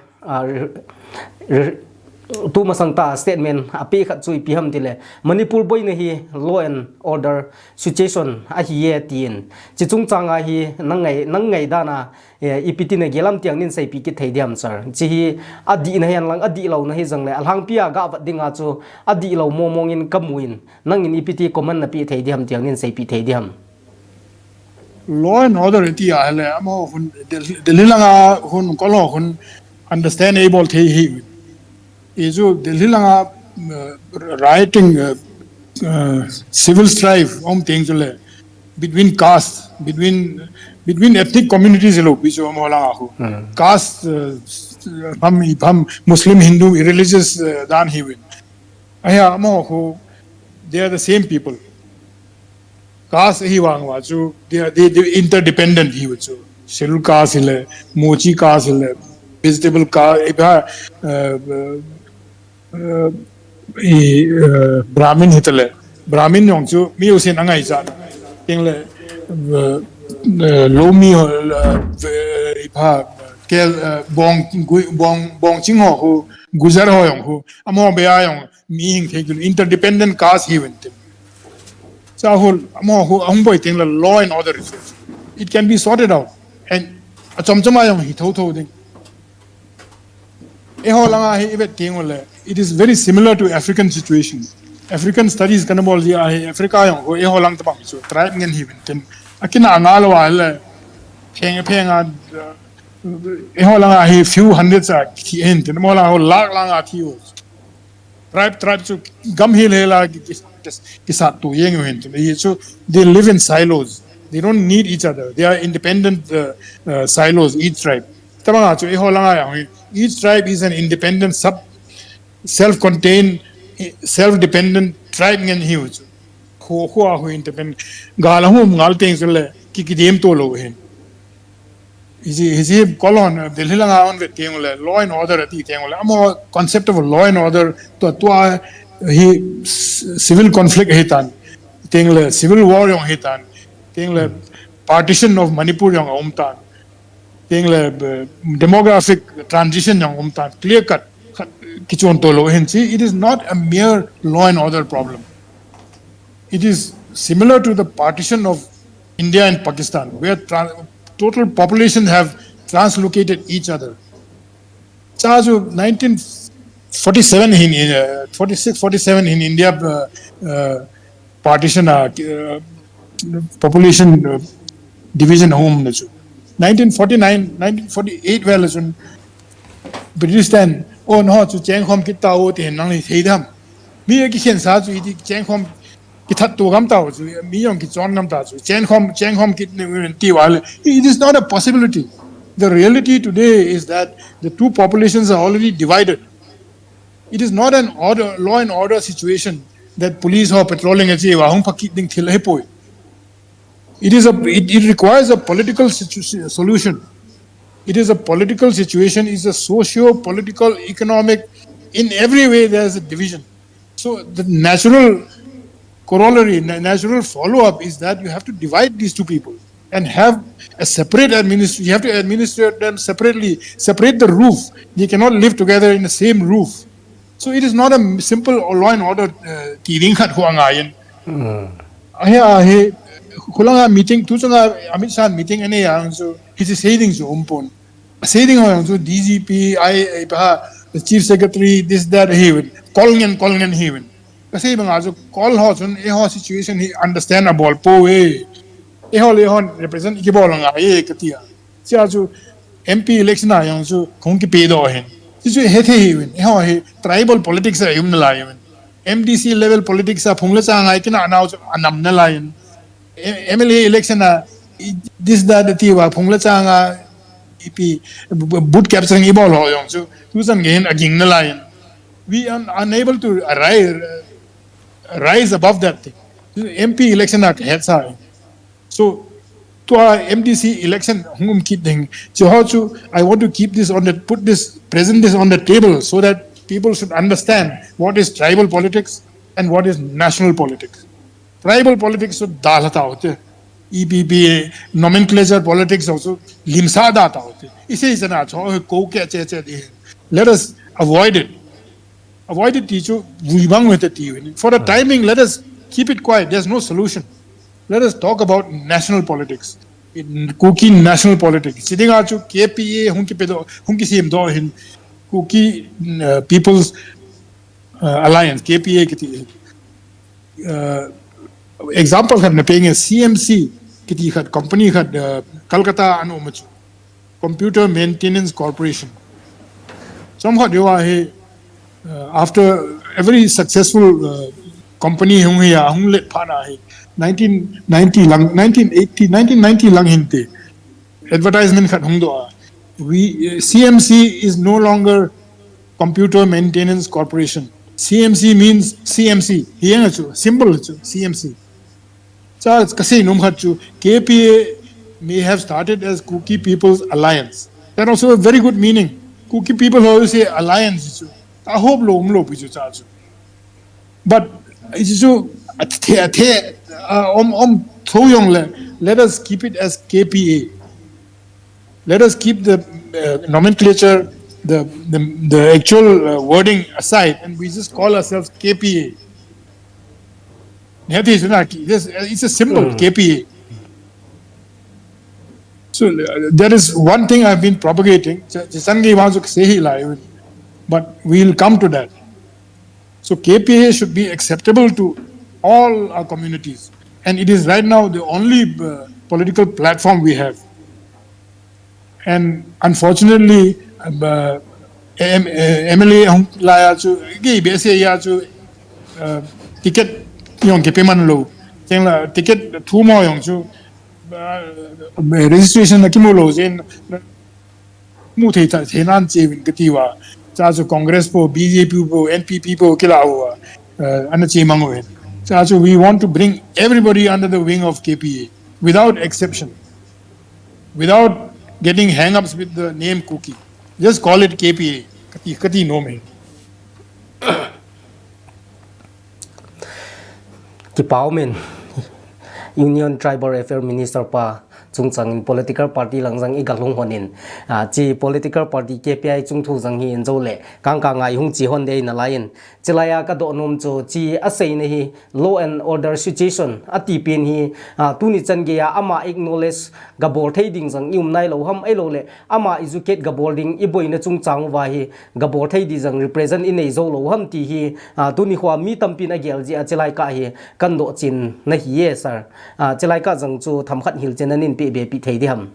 tu masangta statement api khat chui piham tile Manipur boy ne hi law and order situation a hi ye tin chi chung changa hi nangai dana ipiti ne gelam tiang nin sai pi ki theidiam sir chi hi adi na yan lang adi lo na hi jang le alhang pia ga wat dinga chu adi lo momong in kamuin nangin ipiti common na pi theidiam tiang nin sai pi theidiam law and order ti a hele amo hun delilanga hun kolo hun understandable the hi isu delilanga rioting civil strife things between castes between ethnic communities lo bicho mola ho caste ham Muslim Hindu religious dan hi win aya mo ho they are the same people caste hi wang wa chu they interdependent hi chu scheduled caste le mochi caste le vegetable caste Brahmin hitale Brahmin yong chu mi usin angai cha ting le lo mi pha kel bong ching ho gujar ho yong ho amo be a yong mi hing the interdependent caste he went cha ho amo ho ang boy ting le law and order it can be sorted out and chomchama yong hi tho ding it is very similar to African situation. African studies kan bol dia Africa yang ho e holang tabang so tribe ngen hiben ten akina angalo wala penga e holang a few hundreds a ki end ten mola ho lak lang a thi tribe so gam hil hela kisat tu yeng hen so they live in silos. They don't need each other. They are independent silos, each tribe. Tabang so e holang a each tribe is an independent self-contained, self-dependent tribe ngen huge. Who independent. Galahu ngal things le ki dem to lo hen. Hisi kolon Delhi lang aon with law and order at the amo concept of law and order to he civil conflict hitan civil war yung hitan partition of Manipur yung umtan demographic transition yung umtan clear cut kichon tolo it is not a mere law and order problem. It is similar to the partition of India and Pakistan, where total populations have translocated each other. Charge of 1947 in 46, 47 in India partition population division home. 1949, 1948 well British then oh no to change home kita o tin nang hidam. Mi ki khen sa ju di change home ki that to gam ta ju mi yong ki chon gam ta ju change home ki ti wal. It is not a possibility. The reality today is that the two populations are already divided. It is not an law and order situation that police are patrolling and say wa pakit ding thil he poi. It requires a political solution. It is a political situation, it's a socio-political, economic, in every way there's a division. So the natural corollary, natural follow-up is that you have to divide these two people and have a separate administration. You have to administer them separately, separate the roof. They cannot live together in the same roof. So it is not a simple law and order. Kulanga meeting, tusanga Amit Shah meeting ane yang so he's saying so saying so DGP, the chief secretary, this that he calling and he will. Kasi bang aso call ho sun situation he understand about po represent ikibol nga katia. Si aso MP election na yang so kung ki pedo hen. Si he tribal politics ay na MDC level politics a phungla sa nga ikina announce anam na lain. MLA election this that the tiwa phungla changa EP boot capturing ibol ho yong so tusan gain aging na line we are unable to rise above that thing. MP election so to our MDC election so I want to keep this present this on the table so that people should understand what is tribal politics and what is national politics. Tribal politics so dalata hote EPP nomenclature politics also limsa data hote ise isna ko ke let us avoid it teacher with the for the timing let us keep it quiet. There's no solution. Let us talk about national politics. Kuki national politics sitting achu KPA hunki sim do hin Kuki People's Alliance KPA example had paying a CMC kiti had company had Calcutta and Computer Maintenance Corporation. Somehow they were after a very successful company hung let pana 1990 lang hinte advertisement had hung CMC is no longer Computer Maintenance Corporation. CMC means CMC. Here symbol CMC. So it's kasi KPA may have started as Kuki People's Alliance. That also a very good meaning. Kuki people always say alliance. I hope but it's let us keep it as KPA. Let us keep the nomenclature, the actual wording aside, and we just call ourselves KPA. It's a symbol, KPA. So there is one thing I've been propagating, but we'll come to that. So KPA should be acceptable to all our communities, and it is right now the only political platform we have. And unfortunately, MLA laya chu BSA ya chu ticket yung kepeman lo la ticket two mo yung chu registration na kimulo zen mu thei ta thenan chewin katiwa cha chu Congress po BJP po NPP po kila huwa anachi mango cha chu we want to bring everybody under the wing of KPA without exception, without getting hang-ups with the name Kuki. Just call it KPA. Kati no me. Ki Paumen Union Tribal Affairs Minister pa chung chang political party lang jang igalung honin chi political party KPI chung thu jang hi enjo le kang ngai hung chi hon dei na lain chilaya ka do nom chu chi asei ne hi law and order situation ati pen hi tuni chan ge ya ama acknowledge gabor thei ding jang yum nai lo ham ai lo le ama educate gabor ding i boina chung chang wa hi gabor thei di jang represent in ei zo lo ham ti hi tuni khwa mi tampin a gel ji a chilai ka hi kan do chin na hi ye sir chilai ka jang chu tham khat hil chen anin pi be pi thei di ham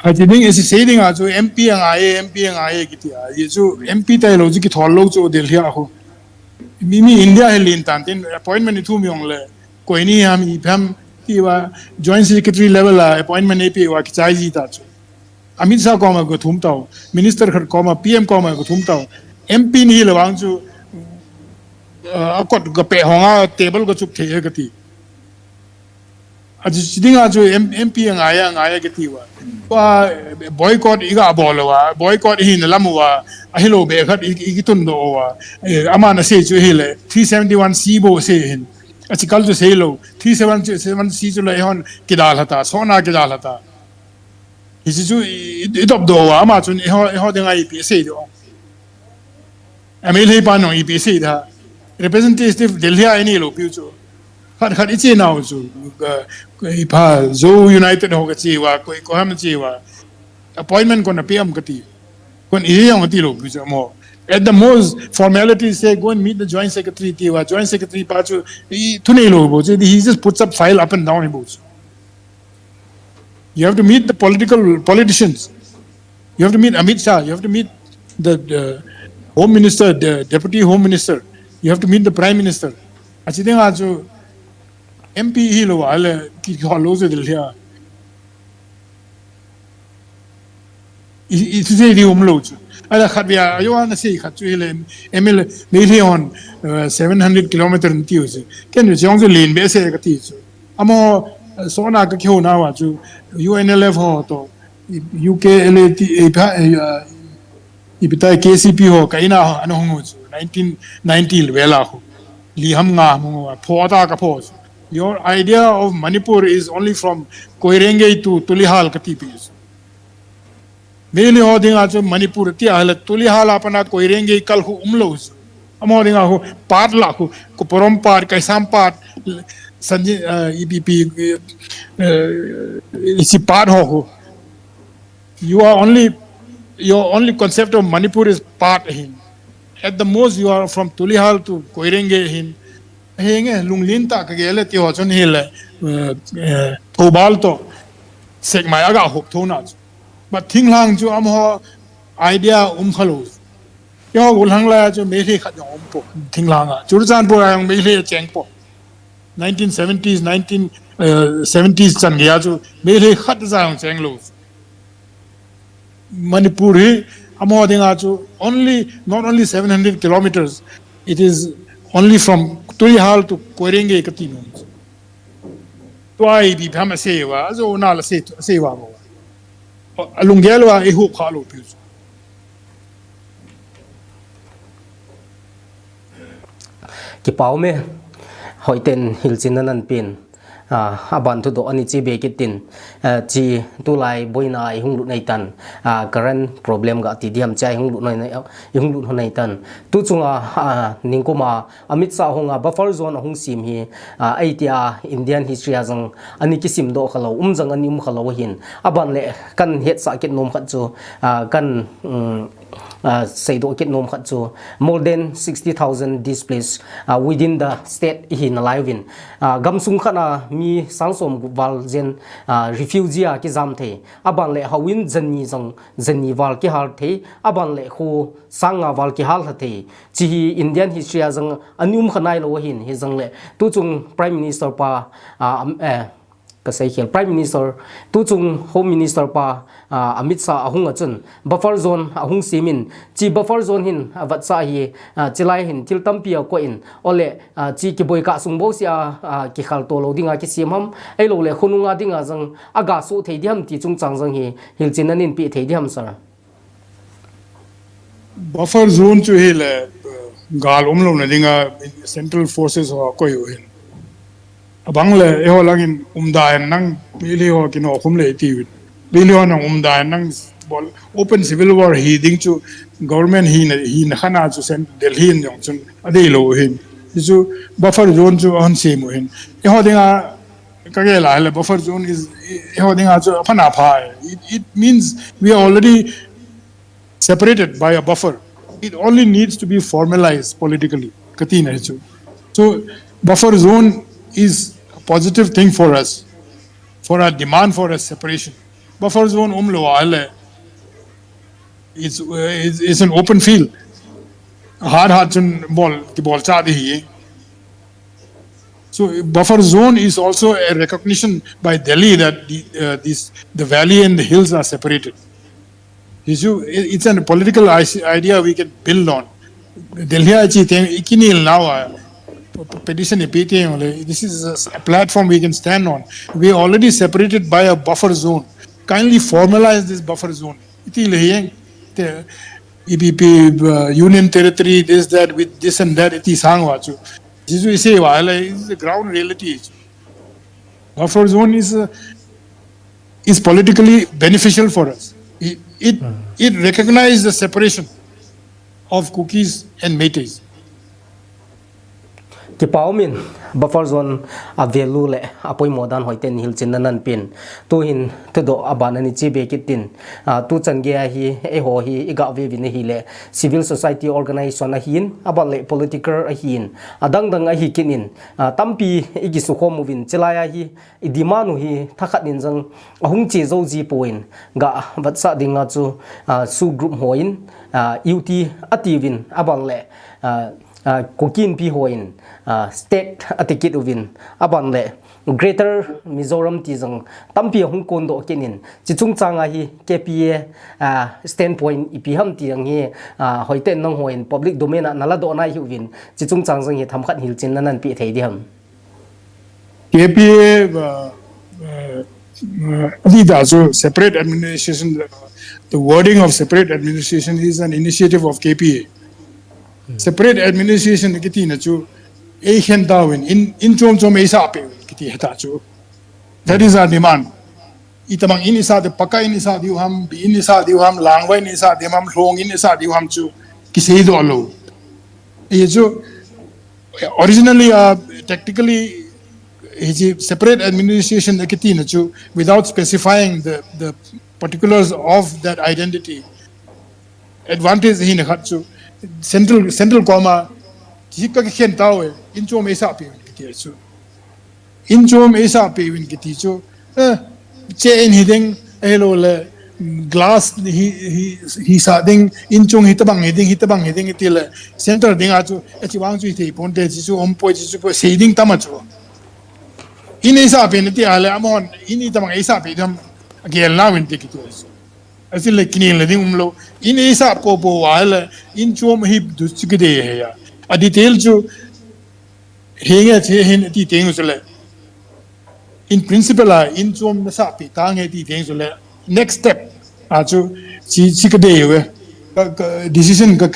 I think is saying also MP and IA kiti ye jo MP tai lo ji ki thol lo jo del hia ho mi India he lin tan tin appointment thu mi ong le koi ni ham I pham ti wa joint secretary level appointment AP wa ki chai ji ta chu Amit Shah ko ma go thum tau minister khar ko ma PM ko ma go thum tau MP ni le wang chu akot go pe honga table go chup the ka ti sitting as MP and I get you. Boycott Iga Boloa, boycott in the Lamua, a hello bear, Igitundo, Amana say to Hill, 371 Sibo saying, as a culture halo, 377 Sizulayon, Kidalata, Sona Kidalata. Is it up though, Amazon, holding IP say, I mean, Pano IP say that representative Delia Enilo, Puto. Had it's in now, so United Hogachiwa, Kohamachiwa, appointment gonna pay Amkati. When Ion more. At the most, formalities say go and meet the joint secretary, joint secretary Pachu, Tunelo, he just puts up file up and down. You have to meet the politicians. You have to meet Amit Shah, you have to meet the Home Minister, the Deputy Home Minister, you have to meet the Prime Minister. I think also MP hilo ale ki holoze del here. It is a umload. I had you want to say had to ML million 700 kilometers in Tuesday. Can you join the lane? Be say a teacher. Amo Sona Kakio now to UNLF Hoto UK Ipitai KCP ho Kaina Anongo 1990 Vela Lihamna Pota Kapos. Your idea of Manipur is only from Koirenge to Tulihal Katipis. Mainly holding out Manipur Tiala, Tulihal Apana, Koirenge, Kalhu Umlos. I'm holding out Partlaku, Kuporom Part, Kaisam Part, Sanji EPP, Isipad. Your only concept of Manipur is part him. At the most, you are from Tulihal to Koirenge him. Henge lunglinta kagele ti ho chon hile thobal to sekmaya ga hok thona but thinglang chu am ho idea khalo yo gulhang la chu me le khat yom po thinglang a churchan po yang me le cheng po 1970s 1970s chan ya chu me le khat za yang cheng lo Manipur hi am ho dinga chu not only 700 kilometers it is only from Tulihal to Koirenge Katino. Why be Pamaseva, as Onala Seva. Alungelwa, a hope hollow pills. Kipaume, Hoiten Hilsinan and Pin. Aban to do ani chi bekitin chi tulai boina hung lut naitan current problem ga ti diam chai hung lut naitan tu chunga ningkoma Amit Shah honga buffer zone hung sim hi aitia Indian history azang ani kisim do khalo umjang ani khalo hin aban le kan het sa ket nom khat chu kan say do ket nom khat chu more than 60,000 displaced within the state hin alive in gamsung khana mi sangsom wal jen refugee ki jam the aban le hawin zanni wal ki hal the aban le khu sanga wal ki hal the chi Indian history azang anum khanai lo hin he jang le tu chung prime minister pa ka sai khel Prime Minister tu chung Home Minister pa Amit Shah ahung achun buffer zone ahung simin chi buffer zone hin wat sa hi chilai hin til tampia ko in ole chi ki boy ka sung bo sia ki khal to lo dinga ki simham ai lo le khununga dinga jang aga su thei diam ti chung chang jang hi hil chinanin pi thei diam sar buffer zone chu hi le gal umlo na dinga central forces ho ko yu hin abang le e ho langin umdaen nang pili ho kino khum le ti pili ho nang umdaen nang bol open civil war hi ding chu government hi na khana chu sen delhi in jong chun adei lo hin chu buffer zone chu on se mo hin e ho dinga ka ge la le buffer zone is e ho dinga chu phana pha it means we are already separated by a buffer. It only needs to be formalized politically. So, buffer zone is a positive thing for us, for our demand for a separation. Buffer zone is an open field. So, buffer zone is also a recognition by Delhi that the valley and the hills are separated. It's a political idea we can build on. Delhi ikinil now petition this is a platform we can stand on. We are already separated by a buffer zone. Kindly formalize this buffer zone. EPP, union territory, this, that, with this and that, this is the ground reality. Buffer zone is politically beneficial for us. It recognizes the separation of Kukis and Meiteis. Ki paumin buffer zone a value le apoi modan hoiten hil chinnanan pin tu hin todo abanani chibe kitin tu change hi e ho hi iga ve vin hi le civil society organization a hin abale political a hin adang dang a hi kinin tampi igi su khom win chilaya hi idimanu hi thakhat nin jang ahung che zo ji poin ga watsa dinga chu su group hoin ut ativin abale Kuki pi hoin state atikit uvin aban le Greater Mizoram tizang tampi hong kondo kenin chichung changa hi KPA standpoint ipiham tiang hi hoiten nang hoin public domain nala do na hi uvin chichung changjang hi thamkhat hil chin nanan pi thei diham KPA so separate administration, the wording of separate administration is an initiative of KPA. Separate administration kiti na chu e tawin in chom isa ape kiti heta chu. That is our demand. Itamang in isa de paka in isa di ham bi in isa di ham langwai in isa di ham hlong in isa di ham chu kisei do lo. E chu originally technically separate administration kiti na chu without specifying the particulars of that identity. Advantage hi na khat chu central comma jika ke khen tawe inchom esa pe kiti chu inchom esa pe win kiti chu che in hiding elo le glass he sa ding inchong hitabang hiding itile center ding a chu echi wang chu thei ponte chu ompoi chu po shading tamachu in esa pe ni ale amon in itamang esa pe dam agel na win kiti chu ऐसे लेकिन ये लड़िंग हम लोग इन ऐसा आपको वो वाले इन जो हम ही दूसरी के दे है या डिटेल जो हेंगे थे हें डिटेल उसले in principle in जो हम नशा पितांग है डिटेल उसले next step आजो चीज़ के दे हुए decision का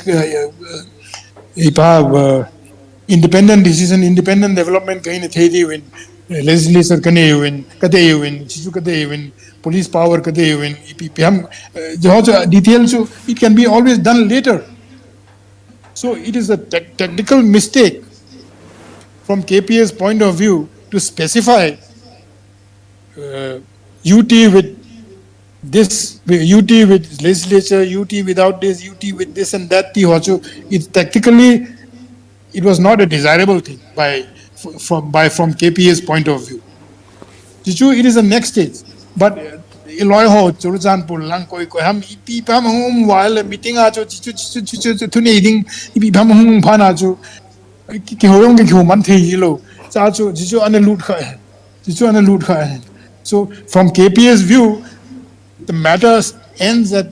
इपा independent decision independent development कहीं न थे दी हुए legislature कने हुए कदे हुए चीज़ों कदे हुए police power kade when EPPM details so it can be always done later. So it is a technical mistake from KPA's point of view to specify UT with this, UT with legislature, UT without this, UT with this and that. It technically it was not a desirable thing from KPA's point of view. It is the next stage. But Eloy ho Churjan Pulang koi ham ipam hum while meeting acho to needing ipam hum panacho ki hoyong ki human the hilo chacho jijo an loot kha jijo an loot kha So from KPA's view, the matter ends at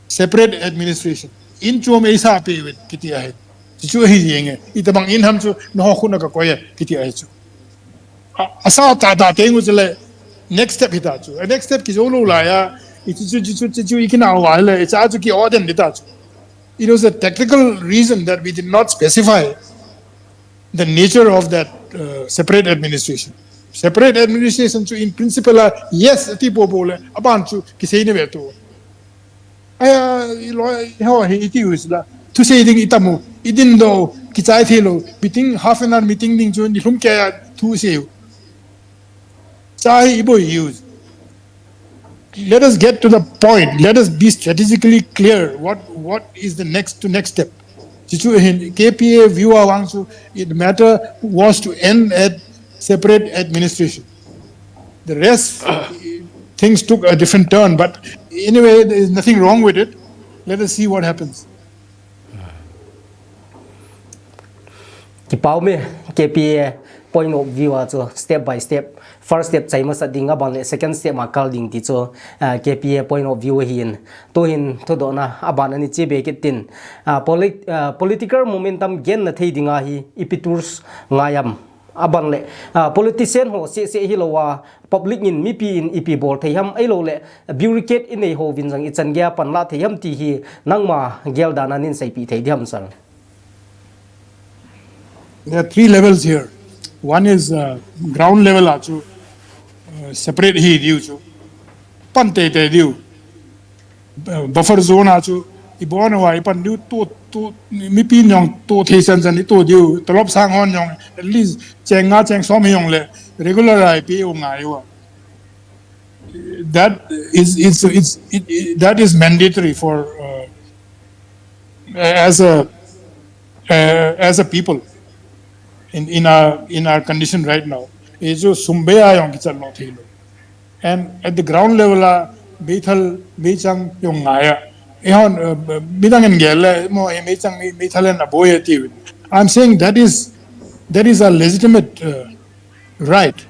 separate administration. In chom isa pe with kiti ahead. Chu hi yenge. Itabang in ham chu no khuna ka koya kiti ahead chu. Asa ta ta tengu chale next step hita chu. Next step ki jolo la ya chu ikina wa le it's a chu ki order nita chu. It was a technical reason that we did not specify the nature of that separate administration. Separate administration chu in principle yes ti po bole aban chu kisei ne beto. To say it itamu, idin do kichai thelo, meeting half an hour meeting ding chun hum kya to say. Chai ibo use. Let us get to the point. Let us be strategically clear. What is the next step? KPA view awangsu, the matter was to end at separate administration. The rest things took a different turn, but anyway, there is nothing wrong with it. Let us see what happens. Kipaume KPA point of view acho step by step. First step chai masa dinga ban second step ma kal ding ti cho KPA point of view hin to do na aban ani che be kitin political momentum gen na thei dinga hi ipiturs ngayam aban le politician ho se hilowa public in mi pi in ip bol thei ham ai lo le bureaucrat in ei ho win jang ichan gya pan la thei ham ti hi nangma gel dana nin sai pi thei diam sang. There are three levels here. One is ground level achu separate hi diu chu pante te diu buffer zone achu ibon wa ipan diu to mi pi nyong to thesan jan to diu tolop sang on nyong at least chenga cheng som yong le regular ip o ngai wa that is mandatory for as a people in our condition right now. And at the ground level, Bethel, Bechang, Yongaya, I'm saying that is a legitimate right.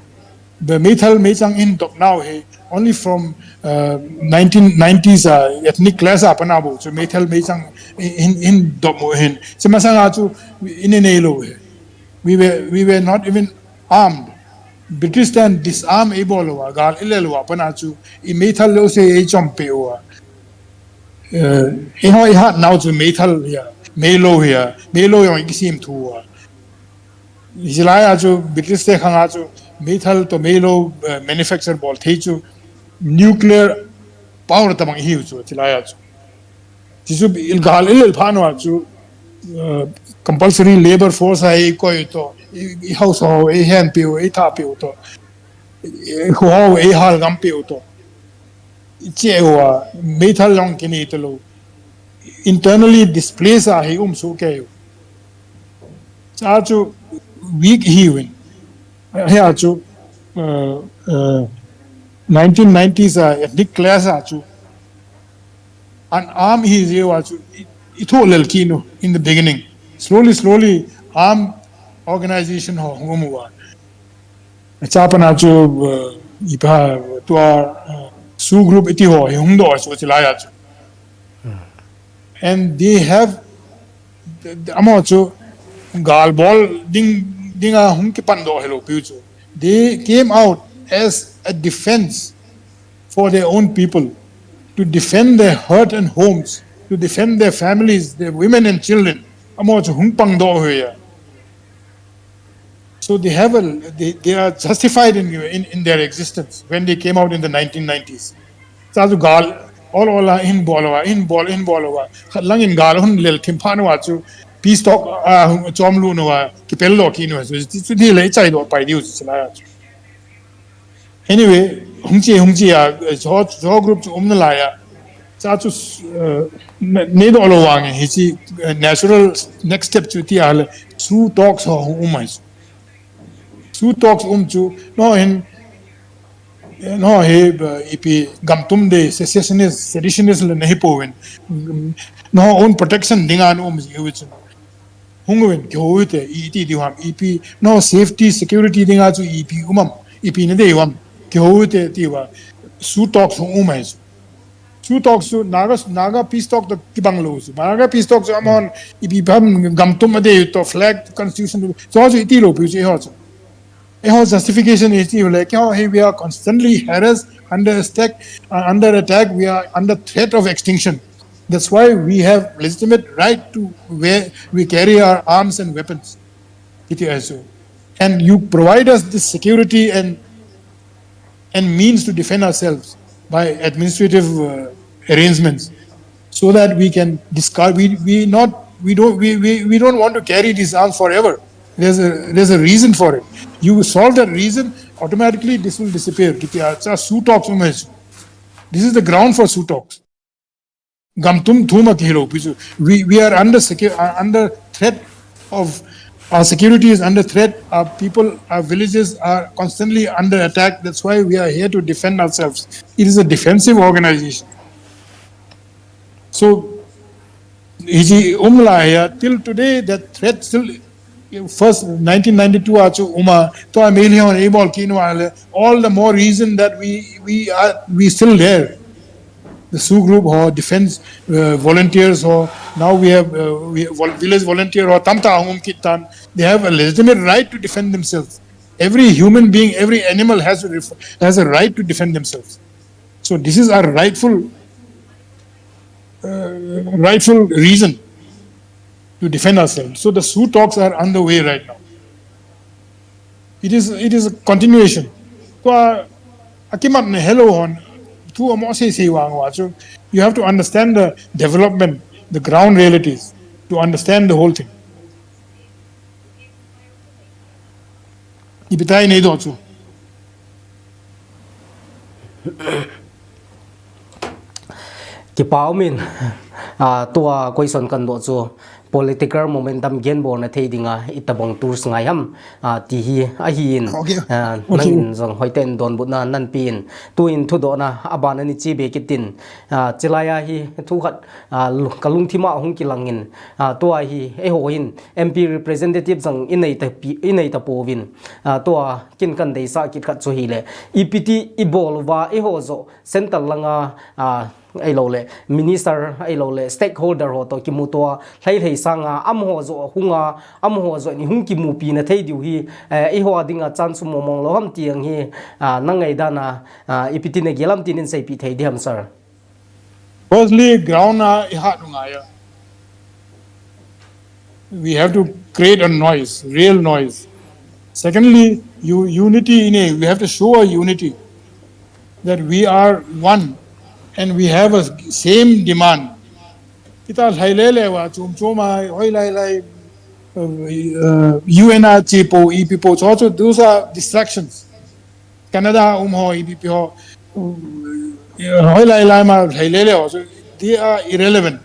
The Bethel Mechang in now only from 1990s ethnic class apanabu so Bethel Mechang in Domohin. Semasangatu in Enelo. We were not even armed. British then disarm Ebola, Gal Ilelwa, Panachu, Imethal say Chompeo. I had now to Metal here, Melo here, Melo Isim to Zilayachu, British Hangachu, Metal to Melo manufactured ball, Techu, nuclear power tamang huge, Zilayachu. Tisub Ilgal Ilel Panuachu. Compulsory labor force hai koi to house ho e hand pio e tha pio to ho e hal gam pio to che wa metal long kini to lo internally displaced hai so ke cha chu weak hi win ha chu 1990s ethnic class chu an arm hi je wa chu ito lel kino in the beginning. Slowly, armed organization ho ngumuwa. Chapana chu ipa to our su group iti ho hungdo so chilaya chu. And they have amo chu gal ball dinga hum ke pando hello pichu. They came out as a defense for their own people, to defend their hurt and homes, to defend their families, their women and children. So they are justified in their existence when they came out in the 1990s. All in bolowa. Lang in galon lil timpano achu peace talk chomlu no kipello kino so di le chai do pai diu sila. Anyway, hungchi jo group la ya. Need all along, he natural next step to the two talks or umais. Two talks to no he gamtum de seditionist nehipoin no own protection dingan which hungwin goite ep no safety security dinga to ep umam ep ne de Kyote Tiwa, Su talks umais. Su talks to Naga peace talk the Kibanglos. Naga peace talks amon Ibibam Gamtumade to flag constitution. So also Itilo, which also. A justification is like hey, we are constantly harassed, under attack, we are under threat of extinction. That's why we have legitimate right to where we carry our arms and weapons. And you provide us this security and means to defend ourselves by administrative arrangements, so that we can discard. We don't want to carry these arms forever. There's a reason for it. You solve that reason, automatically this will disappear. Su talks. This is the ground for Su talks. Gamtum thuma kihilo. We are under threat of. Our security is under threat. Our people, our villages are constantly under attack. That's why we are here to defend ourselves. It is a defensive organization. So, till today, that threat still. First 1992 achu Uma to Amelion Ebol Kino, all the more reason that we still there. The Sioux group or defense volunteers, or now we have village volunteer or Tamta Ahum Kitan, they have a legitimate right to defend themselves. Every human being, every animal has a right to defend themselves. So this is our rightful reason to defend ourselves. So the Sioux talks are underway right now. It is a continuation. So akimat ne hello on. You have to understand the development, the ground realities, to understand the whole thing. Ibitai need also. Kipaumin tua question kan do chu political momentum gen bor na thei dinga itabong tours ngai ham ti hi a hin nang jong hoiten don but na nan pin tu in thu do na abana ni chi be kitin chilaya hi thu khat kalung thima hung kilangin to hi e ho hin MP representative jang inei ta povin to kin kan dei sa kit khat chu hi le EPT ibolwa e ho zo central langa ai lo le minister ai lo le stakeholder ho to kimutoa hlei sanga amho zo hunga amho zo ni hung ki mu pi na thei diu hi e ho adinga chance momong lo ham tiang hi nangai dana ipiti ne gelam tinin sei pi thei diam sir. Firstly, ground ihatungaya. We have to create a noise, real noise. Secondly, unity we have to show a unity, that we are one and we have a same demand. Kita hailele wa chuma hoilai UNR chipo EPPO. Also those are distractions. Canada umho EPPO hoilai ma hailele also, they are irrelevant.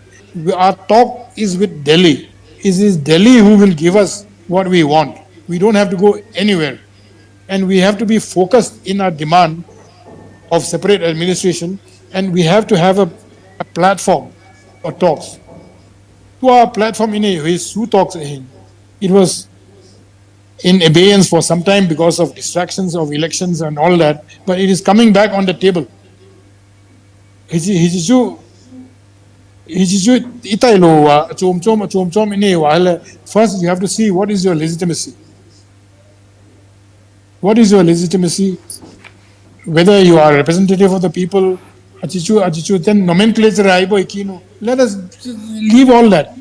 Our talk is with Delhi. It is Delhi who will give us what we want. We don't have to go anywhere, and we have to be focused in our demand of separate administration. And we have to have a platform for talks. To our platform Sioux talks, it was in abeyance for some time because of distractions of elections and all that, but it is coming back on the table. First, you have to see what is your legitimacy. What is your legitimacy? Whether you are a representative of the people, then nomenclature, let us leave all that.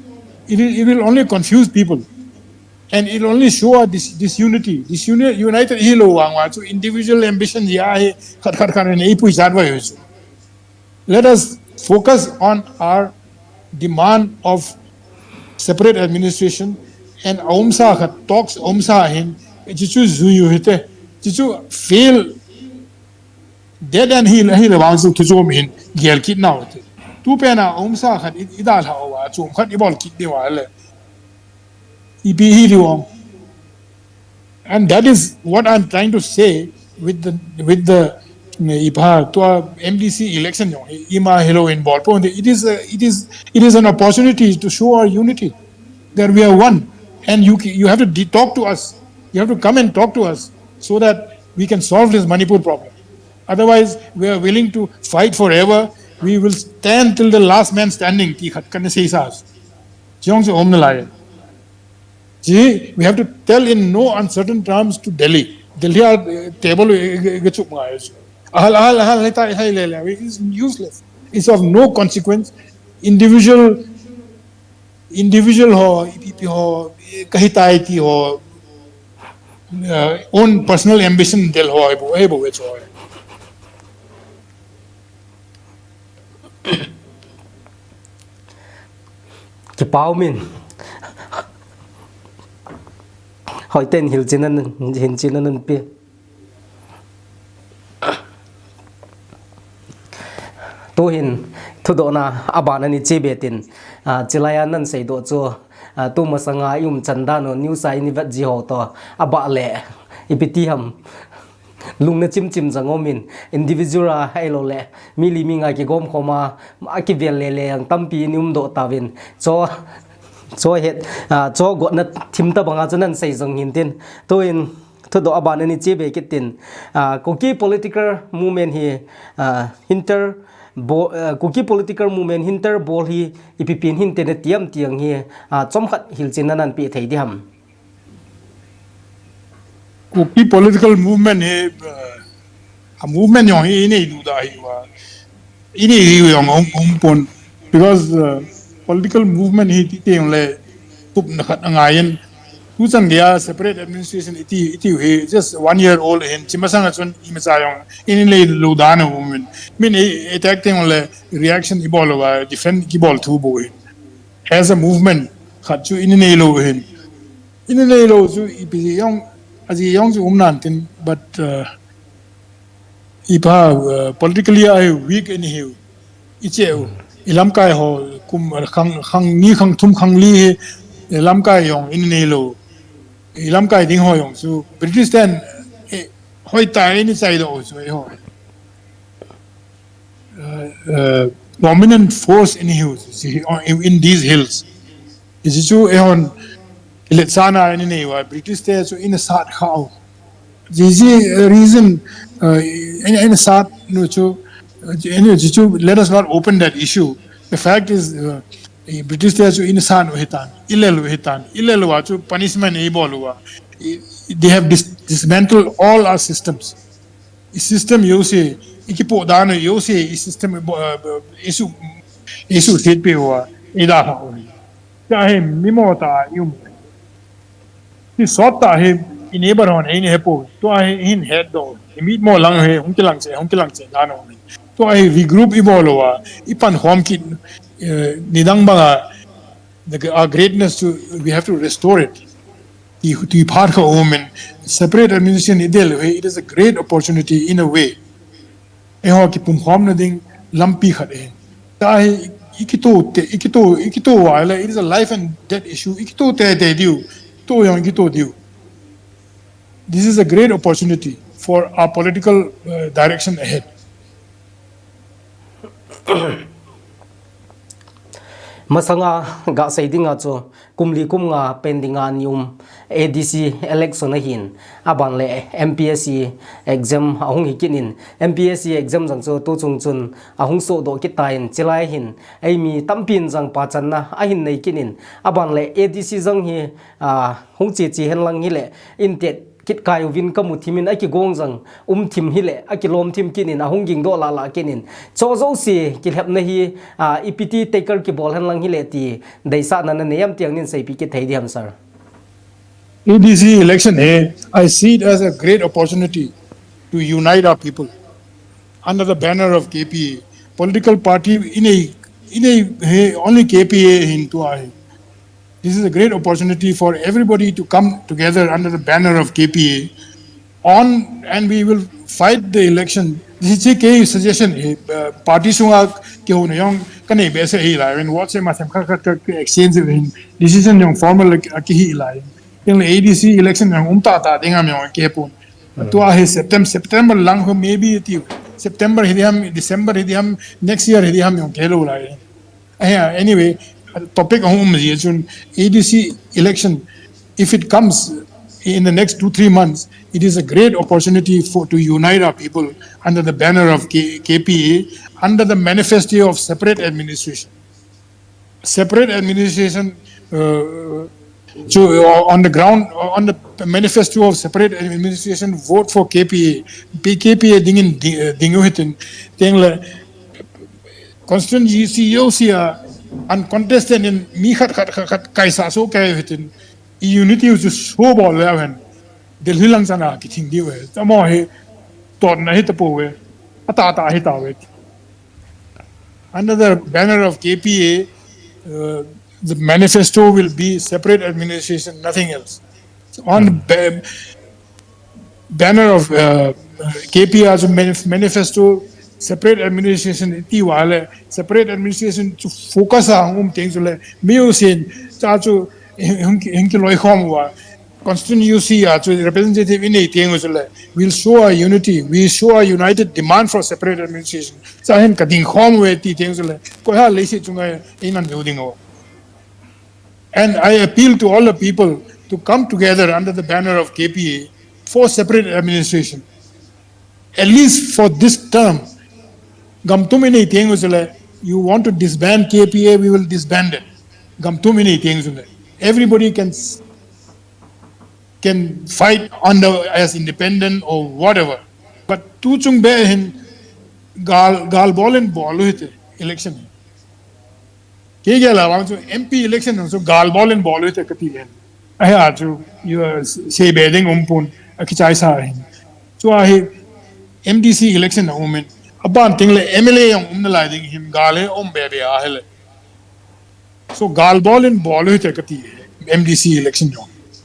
It will only confuse people, and it will only show this unity. This united so individual ambition. Let us focus on our demand of separate administration and talks fail. Dead and he wants to zoom in Giel Kit now. Two pena umsa had idal hawa to cut ibol kit de wale. And that is what I'm trying to say with the Ipa to our MDC election. Ima hello in Bolpo. It is an opportunity to show our unity, that we are one, and you have to talk to us. You have to come and talk to us so that we can solve this Manipur problem. Otherwise, we are willing to fight forever. We will stand till the last man standing. Ti khat kan sei sas. Jiong se om na lai. Ji, we have to tell in no uncertain terms to Delhi. Delhi are table gachuk ma. Ahal it's useless. It's of no consequence. Individual ho, EPP ho, kahitai ki ho, own personal ambition del ho ebo which ho. Ki pau min hỏi tên hiểu trên nên hiện trên nên biết tôi hiện thu độ na aban anh chế biệt tin chỉ là anh xây độ cho tôi mà sang ai chân đan ở new sai ni vật gì họ to aba lệ ipiti ham lung na chim sang omin individual hay lo lệ mili minga ki gom khoma aki vel le ang tampi nium do tawin cho hết cho gọi là thím ta bằng cho nên xây dựng hiện tin tôi thu độ aban anh chế biệt cái tin Kuki political movement hi Kuki political movement hinter bol hi ipipin hinte na tiang hi chom khat hil chin nan pi thei di ham Kuki political movement he a movement yong hi nei du da hi wa ini hi yong pon because political movement hi ti yong le tup na khat angayen Wilson Lalam separate administration iti he just 1 year old in chimasang achon imasayong inile ludana women mean attacking ole reaction ibolowa defend kibol thu bo as a movement khachu inile lo hin inile lo su ipi yong aji yong su umnan tin but ipa politically I weak in hiu icheu ilam kai ho kum khang ni khang thum khang li ilam kai yong inile lo ilam kai ding ho yong su British stand hoi tai ni sai do so ho dominant force in hills in these hills is ju ehon iletsana ni nei wa British stand so in a sat khao this reason in a sat no chu let us not open that issue the fact is British stand so in a sat hitan ilelu wa chu punishment e bolwa they have dismantled all our systems system yose ikipo dano yose system issue hit pe wa ida ha chahe mimota yum ti sota he enable on in hepo to I in head do meet mo lang he hungkilang che dano to I we group ibolowa ipan home kit nidang banga our greatness we have to restore it to be part of women separate administration it is a great opportunity in a way eho ki pum khom na ding lampi khade tai ikito wala it is a life and death issue ikito te diu to yong ikito diu this is a great opportunity for our political direction ahead masanga ga saidinga cho kumli kumnga pendinga nium ADC election hin aban le MPSC exam ahung hikinin MPSC exam jang cho to chungchun ahung so do kitain chilai hin aimi tampin jang pachan na ahin nei kinin aban le ADC jang hi hung chi hen lang hi le intet kit kai win kamu thimin aki gong jang thim hi le aki lom thim kinin ahung ging do la kinin cho zo si ki hep na hi EPT taker ki bol han lang hi le ti daisa na ne yam tiang nin sai pi ki thei diam sir ADC election I see it as a great opportunity to unite our people under the banner of KPA political party in a only KPA into our this is a great opportunity for everybody to come together under the banner of KPA and we will fight the election. This is a suggestion. Party sunga ke ho yong kane bese hi la when what say masam kha exchange decision yong formal ki hi la in ADC election yong ta dinga me ke pon to a September lang ho maybe September hidiam December hidiam next year hidiam yong kelo la anyway topic home ADC election if it comes in the next 2-3 months, it is a great opportunity to unite our people under the banner of KPA, under the manifesto of separate administration. Separate administration, on the ground, on the manifesto of separate administration, vote for KPA. KPA dingu hitin, constituency CEO uncontested in mi khat kaisa so kay hitin unity is so ball level Delhi lang sana kiting diwe tamo he ton na hitapo we ata hitawe under the banner of KPA. The manifesto will be separate administration, nothing else. So on the banner of KPA's manifesto, separate administration, separate administration to focus on things like music, constituency, representative in it, we'll show our unity, we show our united demand for separate administration. So I'm cutting home with things like and I appeal to all the people to come together under the banner of KPA for separate administration. At least for this term, you want to disband KPA, we will disband it. Everybody can fight as independent or whatever. But tu chung behin gal ball and ball election. MP election so gal ball and ball with a katigan. I had to you say bedding umpun a kichai sa. So I MDC election a woman. A band thing like MLA umnalizing him gale baby ahele. So gal ball and ball with a kati MDC election.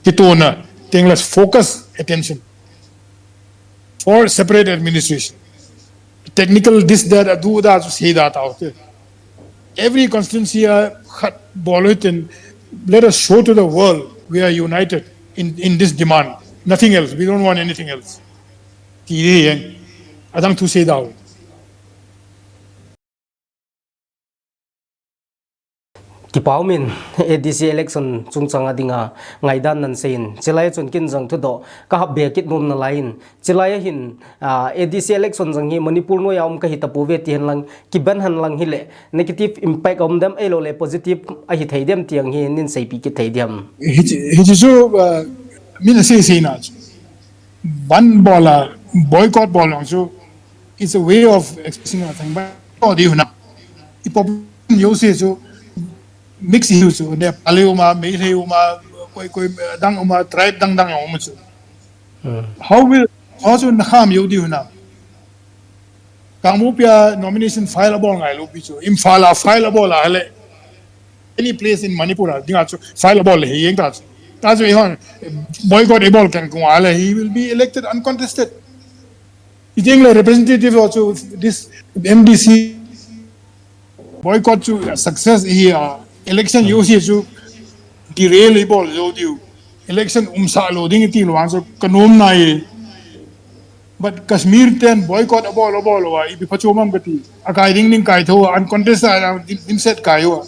Kitona thing let's focus attention for separate administration. Technical this that do that to say that out there. Every constituency and let us show to the world we are united in this demand. Nothing else. We don't want anything else. I think to say that. Kipaumin ADC election chungchang adinga ngaidan nan sein chilai chun kin jang thudo ka habbe kit mum na lain chilai hin ADC election jang hi Manipur no yaum ka hitapu ve ti lang kiban han lang hile negative impact om them elo le positive a hi theidem tiang hi nin sei pi ki theidem he so min say na one baller boycott ball so it's a way of expressing a thing but do you know ipop yo say so mix use ne paleuma meheuma koi dang uma tribe dang uma how will also ham you do now kamupia nomination fileable ngai lo bicho imfala fileable ale any place in Manipur dinga fileable he yeng that's why boycott able can go ale he will be elected uncontested he representative also this MDC boycott to success here election usage to derail able you election umsalo ding ti lo answer kanom na but Kashmir ten boycott abol wa ibi pachomam gati akai ding kai tho uncontested inset kayo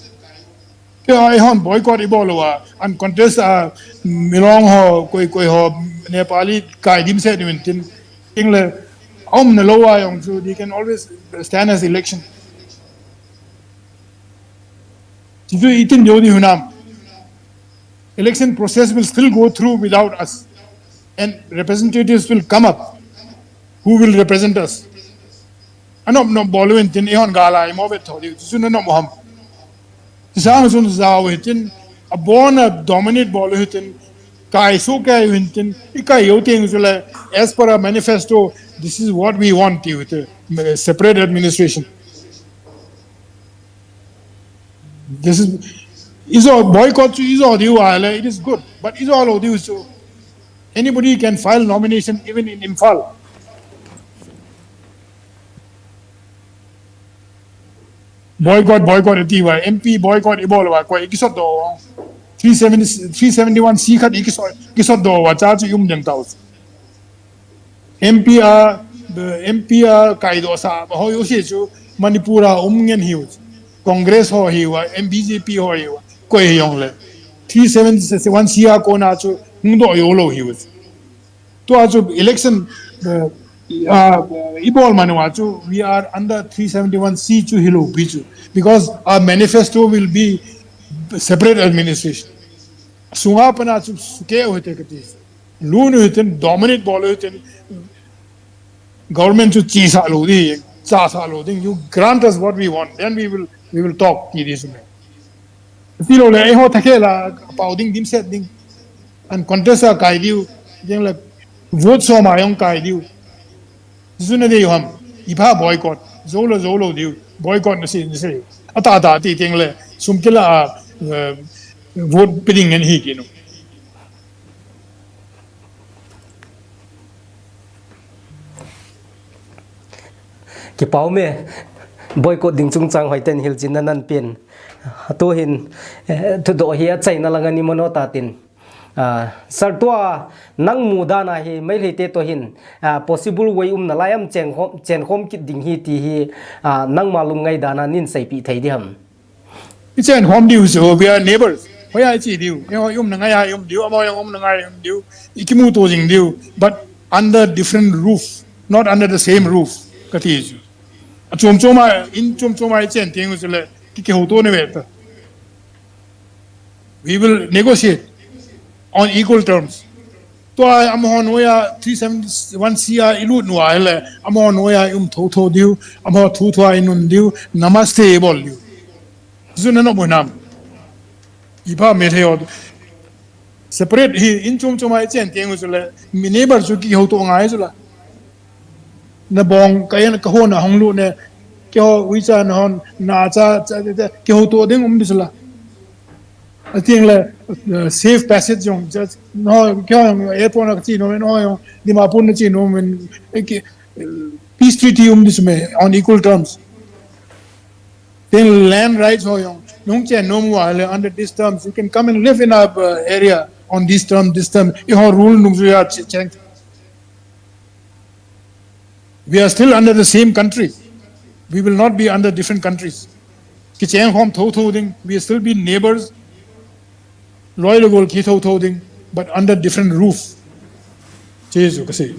kya ai hon boycott able wa uncontested milong ho koi ho Nepali kai dim set tin ingle na lowa yong so they can always stand as election. Election process will still go through without us, and representatives will come up who will represent us. Anop no boluin tin ehon gala imovet thodi suno no moham. Tisang sun zawitin a born a dominate boluitin kai so kai wintin ikai yoting zula as per a manifesto. This is what we want with a separate administration. This is all boycott is all you it is good, but is all you so anybody can file nomination even in Imphal. Boycott MP boycott Ebola ko ikisot do 371 sikat ikisot do wa cha chu yum deng taw MP kaido sa ho yo se chu Manipura umngen hiu Congress ho hiwa MBJP ho hiwa ko yong le 371 sia ko na chu do yolo he was to also election ibol manuachu we are under 371C to hilo bichu because our manifesto will be separate administration sunga pana chu suke hote kati loon hoten dominate ball hoten government to chi sa lo di cha sa lo ding you grant us what we want then we will talk ki this me tilo le ho thakela pauding dim set ding and contest a kai diu jeng la vote so ma yong kai diu zuna de yom iba boycott zolo diu boycott na sin se ata ti jeng le sumkila vote bidding and he kinu ki pau me boycott ding chung chang hoi ten hil chin nan pen to hin thu do hi a chai na langani mono ta tin sartua nang muda na hi mai lete to hin possible way na layam chen khom ki ding hi ti hi nang malum ngai dana nin sai pi thai di ham it's an home diu so we are neighbors hoi ai chi diu na ngai ai diu amo yom na ngai diu ikimu to jing diu but under different roof not under the same roof kati ju chom choma chen ting us le ki ho to ne vet we will negotiate on equal terms to am hon oya 371 ilu no ile am hon oya tho diu am ho thu inun diu namaste bol diu zuna no bonam iba me theo separate hi in choma chen ting us le mi neighbor su ki ho to ngai su la na bong kayan ka ho na honglu ne kyo wicha na hon na cha ki ho to ding bisla I think le safe passage jong just no kyo airport na chi no no di ma pun chi no men peace treaty this me on equal terms then land rights ho yong nong chen no mu under these terms you can come and live in our area on this term you rule nung ya chen we are still under the same country. We will not be under different countries. Kicheng hom tho ding, we will still be neighbors. Loyal gol ki tho ding, but under different roof. Jesu kasi.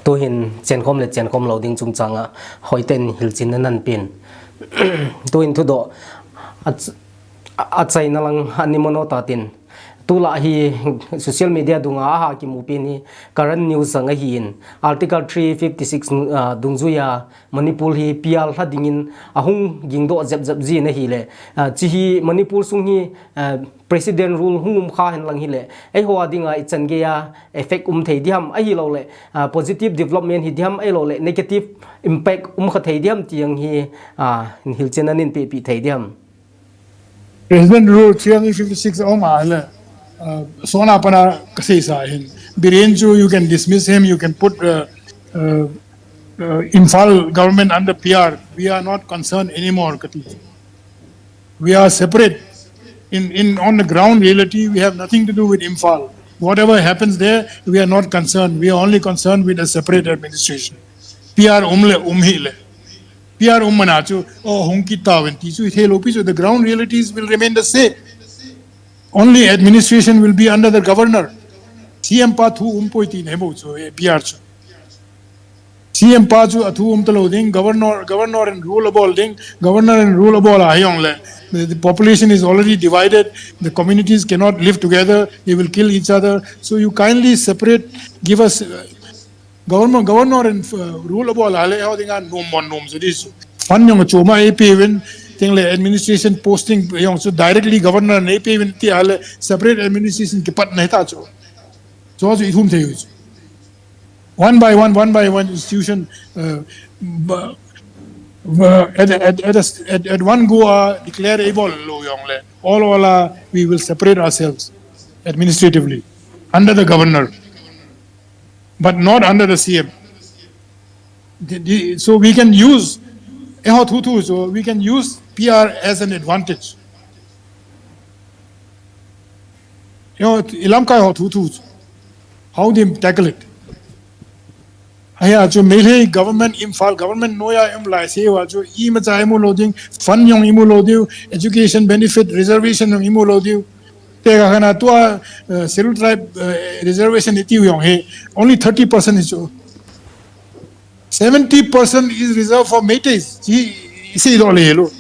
To hin chen khom lo ding chung changa hoi ten hil chin nan pin to hin thu do a chai na lang animono ta tin tula hi social media dunga ha ki mupin hi current news anga hi in article 356 dungzuya manipur hi pial ha dingin ahung gingdo zep ji na hi le chi hi manipur sung hi president rule hungum kha hen lang hi le ai ho adinga ichan ge ya effect thei diam ai lo le positive development hi diam ai lo le negative impact kha thei diam tiang hi hil chenanin pi thei diam President rule 356 le Sona pana kasi sa hin. Birenju, you can dismiss him, you can put Imphal government under PR. We are not concerned anymore, Kati. We are separate. On the ground reality, we have nothing to do with Imphal. Whatever happens there, we are not concerned. We are only concerned with a separate administration. PR umhile. PR ummanachu, hunki tawenti. So the ground realities will remain the same. Only administration will be under the governor. CM Pathu umpoiti nebo so PR. CM Pathu athu umtalo ding governor and rulable ding governor and rulable ayong le. The population is already divided. The communities cannot live together. They will kill each other. So you kindly separate. Give us governor and rulable ale how dinga nom so this fun yung choma AP when thing like administration posting yung so directly governor and AP when ti ale separate administration ke pat nahi ta cho so itum the use one by one institution at one go declare able lo yung le all we will separate ourselves administratively under the governor but not under the CM. So we can use so we can use PR as an advantage. Ilamkai how they tackle it. Aya chu mele government imphal government noya lai se wa chu macha imu loading fund yong imu loading education benefit reservation yong imu loading te ga kana to scheduled tribe reservation iti yong he only 30% is 70% is reserved for Métis. See all hello.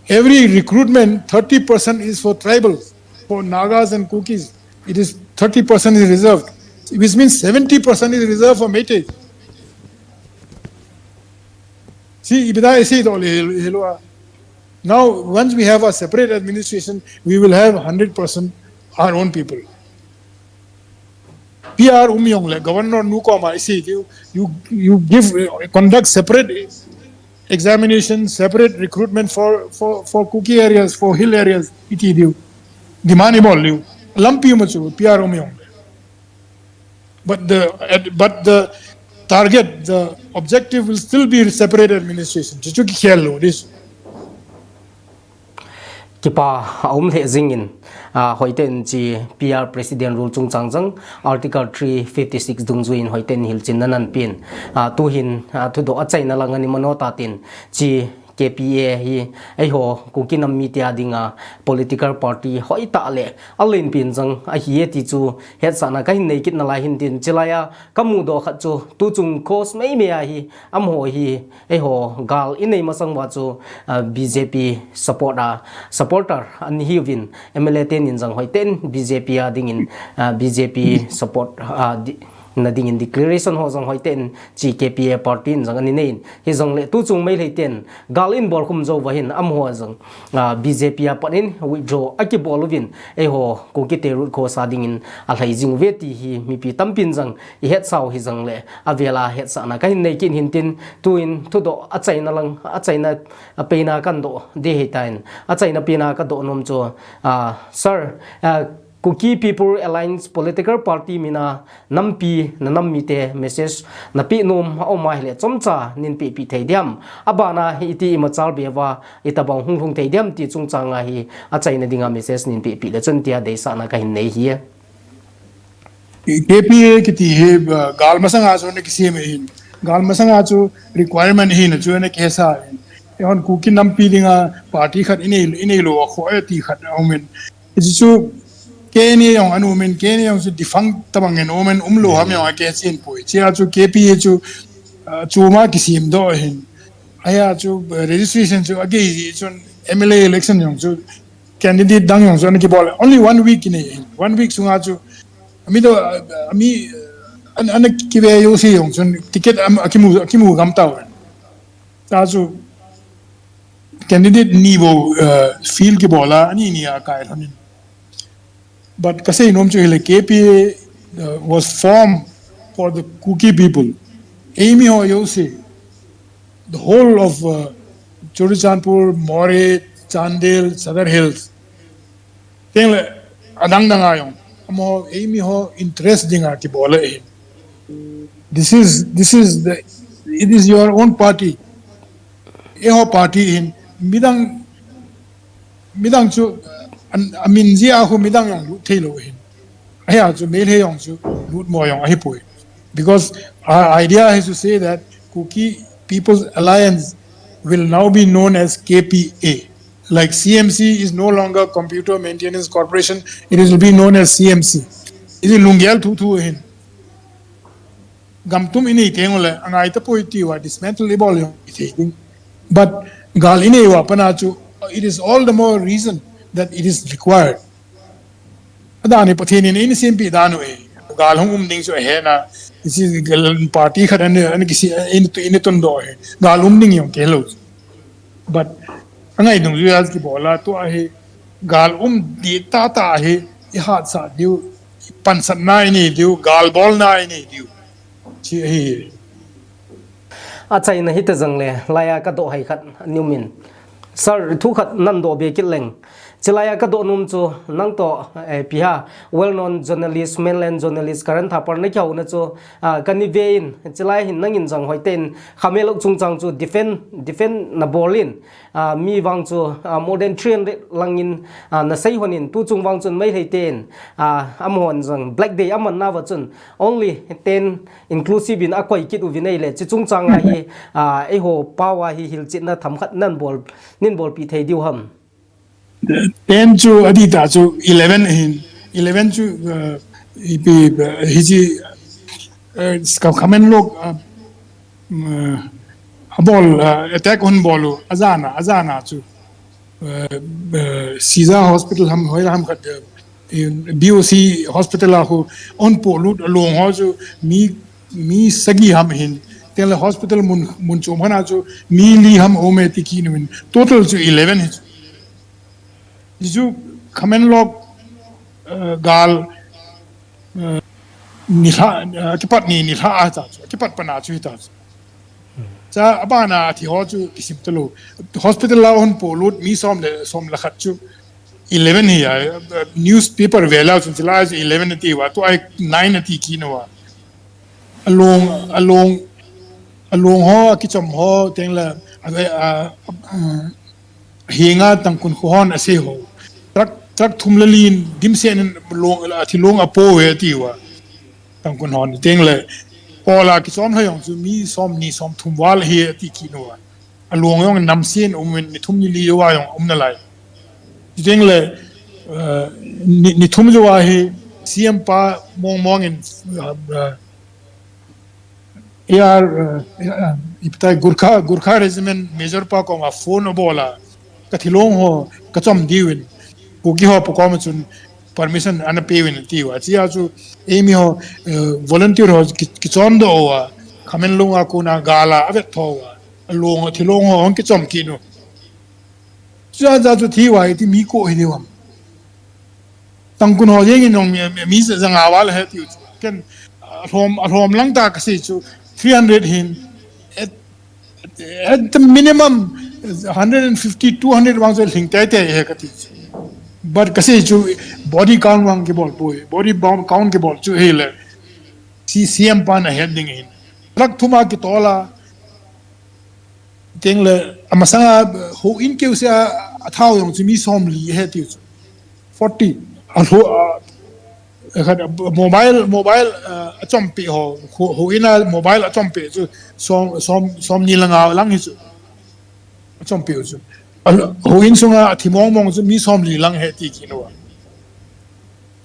Every recruitment 30% is for tribals, for Nagas and Kukis. It is 30% is reserved, which means 70% is reserved for Métis. See, see all hello. Now, once we have a separate administration, we will have 100% our own people. PR Umyong, Governor Nukoma, I see you conduct separate examination, separate recruitment for Kuki areas, for hill areas, iti diu. Dimani bol diu. Lampi machu, PR Umyong. But the target, the objective will still be separate administration. Chichu ki khel lo this. Kipa le zingin hoiten chi PR president rule chung changjang article 356 dungzuin hoiten hilchin nanan pin tu hin thu do achai na langani manota tin chi KPA hi ai ho kuki nam media dinga political party hoi ta le alin pin jang a hi ti chu het sana ka hin nei kit na la hin tin chilaya kamu do kha chu tu chung cause mai me a hi am ho hi ai ho gal inei masang wa chu BJP supporter an hi win MLA ten in jang hoi ten BJP a ding in BJP support na ding in declaration ho jang hoi ten chi KPA party jang ani nei hi jang le tu chung mai le ten galin bol khum zo wa hin am ho jang BJP a panin withdraw aki bolovin e ho ko ki te rut ko sa ding in a lai jing ve ti hi mi pi tampin jang I het sau hi jang le avela het sa na ka hin nei kin hin tin tu in thu do a chai na lang a chai na pe na kan do de he tain a chai na pe na ka do nom cho sir Kuki People Alliance political party mina nampi na nammite message na pi nom o mai le chomcha nin pi thei diam abana iti imachal bewa itabang hung thei diam ti chungchanga hi a chaina dinga message nin pi le chontia de sa na ka hin nei hi KPA kiti he gal masang aso ne kisi me hin gal masang aso requirement hin chu ne kesa on Kuki nampi dinga party khat ine lo kho ti khat aumen chu Kenya yung anumen Kenya yung defunct tamang omen umlo ham yung akesin po chia chu KPA chu chuma kisim do hin aya chu registration chu age chu MLA election yung chu candidate dang yung chu ki bol only 1 week ni 1 week sunga chu ami do ami an kibe yo si yung chu ticket akimu gamtaw ta chu candidate ni bo feel ki bola ani ni akail hanin. But kasi inom chu hele KPA was formed for the Kuki people. Amy ho yose the whole of Churichandpur, More, Chandel, Southern Hills. Tengle adang dangayong. Amo Amy ho interest dinga ki bola eh. This is it is your own party. Eho party in midang chu. I mean, who midang yung tailor hin. Aya to mail he yong to loot more yong ahipoi. Because our idea is to say that Kuki People's Alliance will now be known as KPA. Like CMC is no longer Computer Maintenance Corporation, it will be known as CMC. It is lungyal tu hin. Gamtum ini tengole ang aita po iti wa dismantle ibol yung itating. But gal ini wa panachu, it is all the more reason that it is required. Adani pathin in simpi danu e galhung umding so he na isi party khat an kisi in tundo he galum ding yung kelo. But angai dung yuas ki bola to he gal di ta he ihat sa diu pansat na ini diu gal bol na ini diu chi he a chai na hita jang le laya ka do hai khat niumin sir thu khat nan do be kileng chilaya ka do num chu nang to piha well known journalist mainland journalist current thapar na kyau na chu kani vein chilaya hin nang in jang hoiten khamelo chungchang chu defend na bolin mi wang chu more than 300 langin na sei honin tu chung wang chun mai heiten amhon jang black day aman na wa chun only 10 inclusive in akoi kit u vinai le chi chungchang a hi e ho pawa hi hil chit na tham khat nan bol nin bol pi thei diu ham 10 to adita to 11 in 11 to hiji kamen log ball attack on ball azana to Caesar hospital ham hoila ham khat BOC hospital ho on polut long ho jo mi sagi ham hin tel hospital mun chomana jo mi li ham ome tikin win total to 11 his Diju kamen log gal nilha kipat ni nilha ata kipat pana chu ita cha abana thi ho chu kisim telo hospital la on polut mi som la khat chu 11 hi newspaper vela chu chila 11 ti wa to ai 9 ti ki no wa along ho ki chom ho teng la hinga tangkun kuhon ase ho trak thumlalin dimsen long apo we tiwa tangkun hon tengle ola ki som hayong chu mi som ni som thumwal he ti kinwa along yong namsen umen ni thumni li wa yong umna lai tengle ni thumjo wa he cm pa mong in iptai gurkha regiment major pa ko ma phone bola kathilong ho kachom diwin kuki ho pokoma chun permission ana pewin tiwa chia chu emi ho volunteer ho kichon do wa khamen lunga kuna gala ave thowa long thilong ho on kichom kinu chia za chu thiwa ti mi ko hiwam tangkun ho yeng nong mi zanga wal he ti ken rom lang ta ka si chu 300 hin at the minimum 150 200 wang so thing tai tai he kati but kasi chu body count wang ke bol boy body bomb count ke bol chu hele cm pan heading in rak thuma ki tola tengle amasanga ho in ke usia athau yong chimi som li he ti 40 alho mobile achompi ho ina mobile achompi chu som ni langa lang hi chu achompi chu ho in sunga thimong mong chu mi som li lang he ti kinwa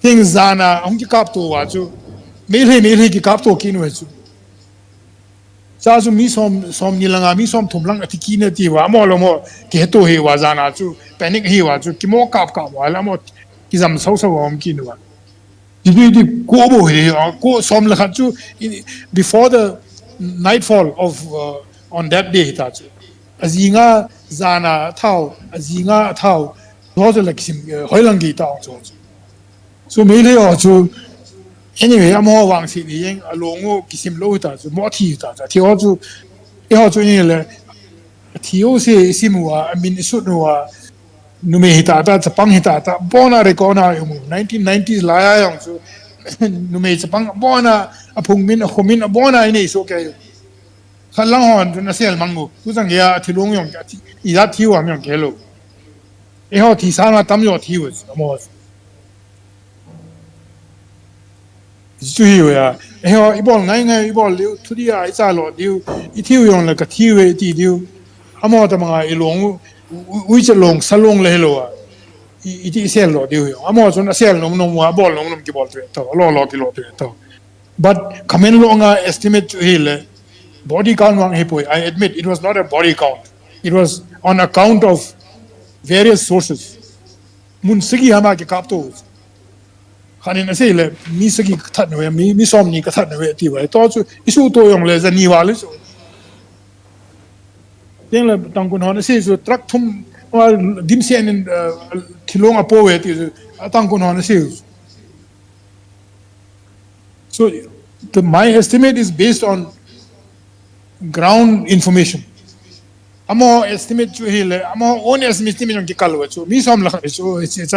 thing zana ong ki kap to wa chu me ki kap to kinwa chu sa chu mi som ni langa mi som thum lang ati kine ti wa mo lo mo ke to he wa zana chu panic hi wa chu ki mo kap wa la mo ki zam so om kinwa di ko bo he ko som la khat chu before the nightfall of on that day ta chu azinga zana thau azinga thau do la kisim hoilang gi ta so me le o chu anyway amo wang si ni yeng alongo kisim lo ta chu mo thi ta thi ho chu ni le thi o se simwa min su no wa nume hita ta chapang hita ta bona rekona yumu 1990s la ya yong chu nume chapang bona apung min khomin bona ini so ke khalang hon na sel mangu tu sang ya thilong yong i da thi wa myong ke lo e ho thi sa na tam yo thi wo mo chu hi ya e ho i bol ngai i bol liu tu dia i sa lo liu i thi yong la ka thi we ti liu amo ta ma i long ui che long salong le lo i ti sel lo diu amo chon sel nom wa bol nom ki bol to lo ki lo to but kamen lo nga estimate hele body count wang he poi I admit it was not a body count it was on account of various sources mun sigi hama ki kap to khanin ase le mi sigi that no mi som ni ka that no ti wa to chu isu to yong le za ni wa le tiếng là tông quân họ nó xây rồi truck thum dim sen in thilong apo we ti tông quân họ nó xây so my estimate is based on ground information amo estimate chu hele amo own estimate mi ki kalwa chu mi som la chu it's a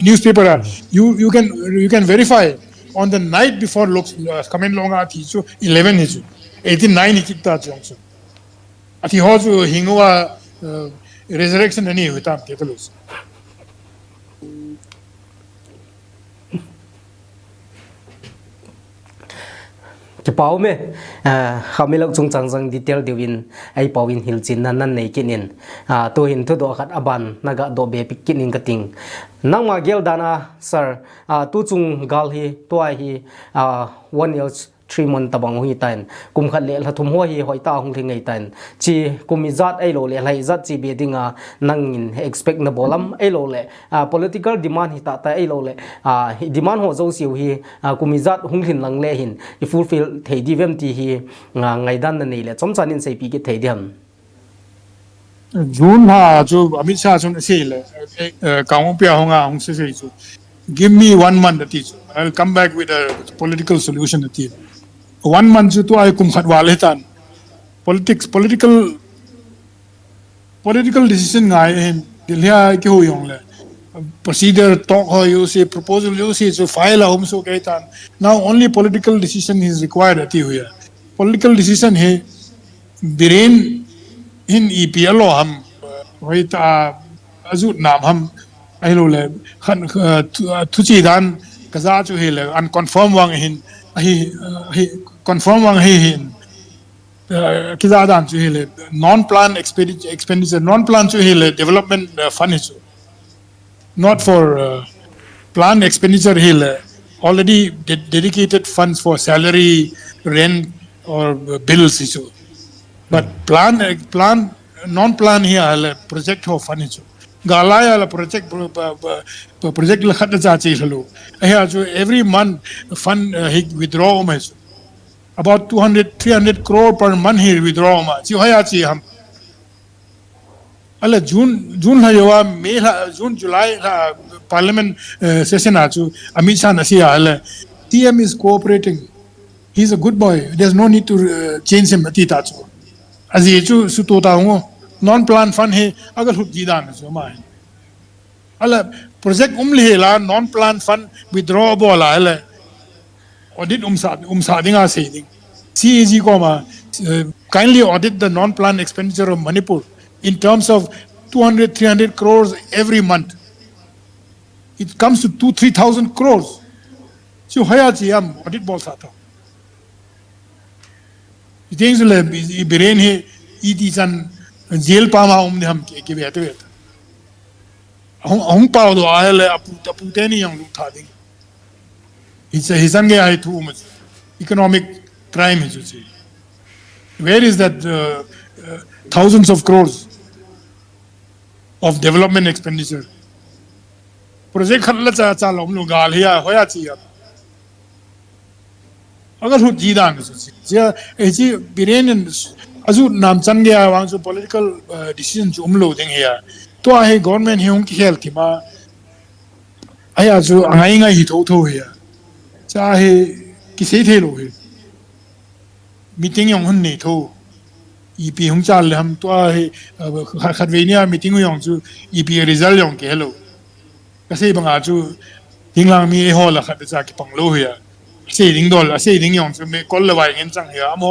newspaper you can verify on the night before looks comment longa thi chu 11 hi chu 89 ki ta chu ati ho chu hingwa resurrection ani hutam ke kalus cái bảo me họ mới lâu chung chẳng rằng detail điều in ai bảo in hiểu chín nan này cái nên tôi hiện tôi đó khát aban naga do be pikin in cái ting nang ma gel dana sir tu chung gal hi tôi hi 1 year 3 month tabang hui tan kum khat le la thum ho hi hoi ta hung thing ngai tan chi kum izat ai lo le lai zat chi be dinga nang in expect na bolam ai lo le political demand hi ta ai lo le demand ho zo siu hi kum izat hung thin lang le hin I fulfill thei di vem ti hi ngai dan na nei le chom chan in sei pi ki thei diam June ha chu Amit Shah chun se le kaung pya honga hong se chu give me 1 month ati chu I'll come back with a political solution ati 1 month chu to ai kum khat wale tan political decision ngai hen dilha ki ho yong le procedure talk ho you say proposal you say so file home so kai tan now only political decision is required ati huya political decision he brain in EPL ham hoi ta azut nam ham ai lo le khan thu chi dan kaza chu he le unconfirm wang hin hi confirm wang he hin kiza dan chu he le non plan expenditure non plan chu he le development fund is not for plan expenditure he le already dedicated funds for salary rent or bills is but plan non-plan here project ho furniture galaya la project la khat cha chi halo every month fund he withdraw about 200-300 crore per month he withdraw ma chi hoya chi ham ala june ha yawa may june july parliament session achu Amit Shah nasia ala TM is cooperating he's a good boy there's no need to change him ati ta chu azi chu su to ta ngo non plan fund he agar hut jidan so ma ala project umle la non plan fund withdraw bola ala audit umsa dinga se ding CAG ko ma kindly audit the non plan expenditure of Manipur in terms of 200-300 crores every month it comes to 2,000-3,000 crores so haya chi am audit bol sa tha things le brain he it is an jail pa ma ham ke vet hong pa do ale apu te ni yang lu tha ding it's a hisan ge ai thu much economic crime is you where is that thousands of crores of development expenditure project khatla cha lom lu gal hiya hoya chi agar hu jidan so ji brain azu nam chan ge awang so political decision ju umlo ding hiya to ai government hi hong ki hel ti ma aya ju angai ngai hi tho hiya cha he ki se the lo he meeting yong hun nei tho EP hong cha le ham to ai khat ve nia meeting yong ju EP result yong ke hello ka se banga ju dinglang mi ho la khat cha ki pang lo hiya se ding dol se ding yong chu me kol la wai ngin chang hiya amo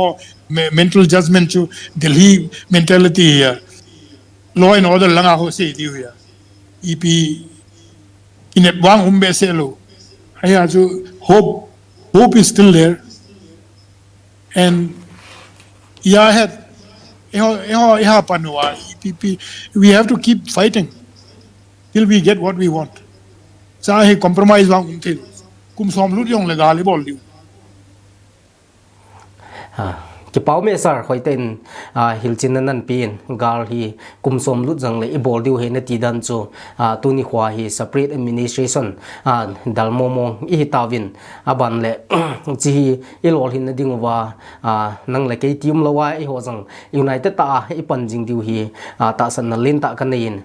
mental judgment chu delhi mentality hiya law and order langa ho se di hiya EP in it wang umbe se lo aya ju hope is still there and we have to keep fighting till we get what we want chahe compromise wang umthil kum som lut yong le gali bol liu cái bảo mẹ sar khoi tên hilchin nan pin gal hi kum som lut jang le ibol diu he na ti dan chu tu ni khwa hi separate administration dal momo I tawin aban le chi ilol hin na dingwa nang le ke tium lawa I ho jang united ta I pan jing diu hi ta san na len ta kan nein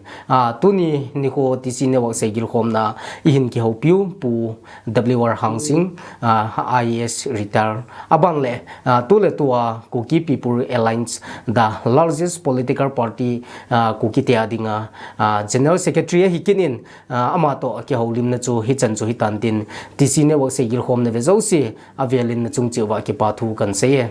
tu ni ko ti sin ne wa se gil khom na I hin ki ho piu pu WR Hangsing IAS Retd aban le tu le tua Kuki People Alliance, the largest political party, Kuki Tiadinga, General Secretary Hikinin, Amato, Kiholim Nachu, Hitchan to Hitantin, Tisine was a Gilhom Nevezosi, Avialin Chungchiwa Kipatu can say.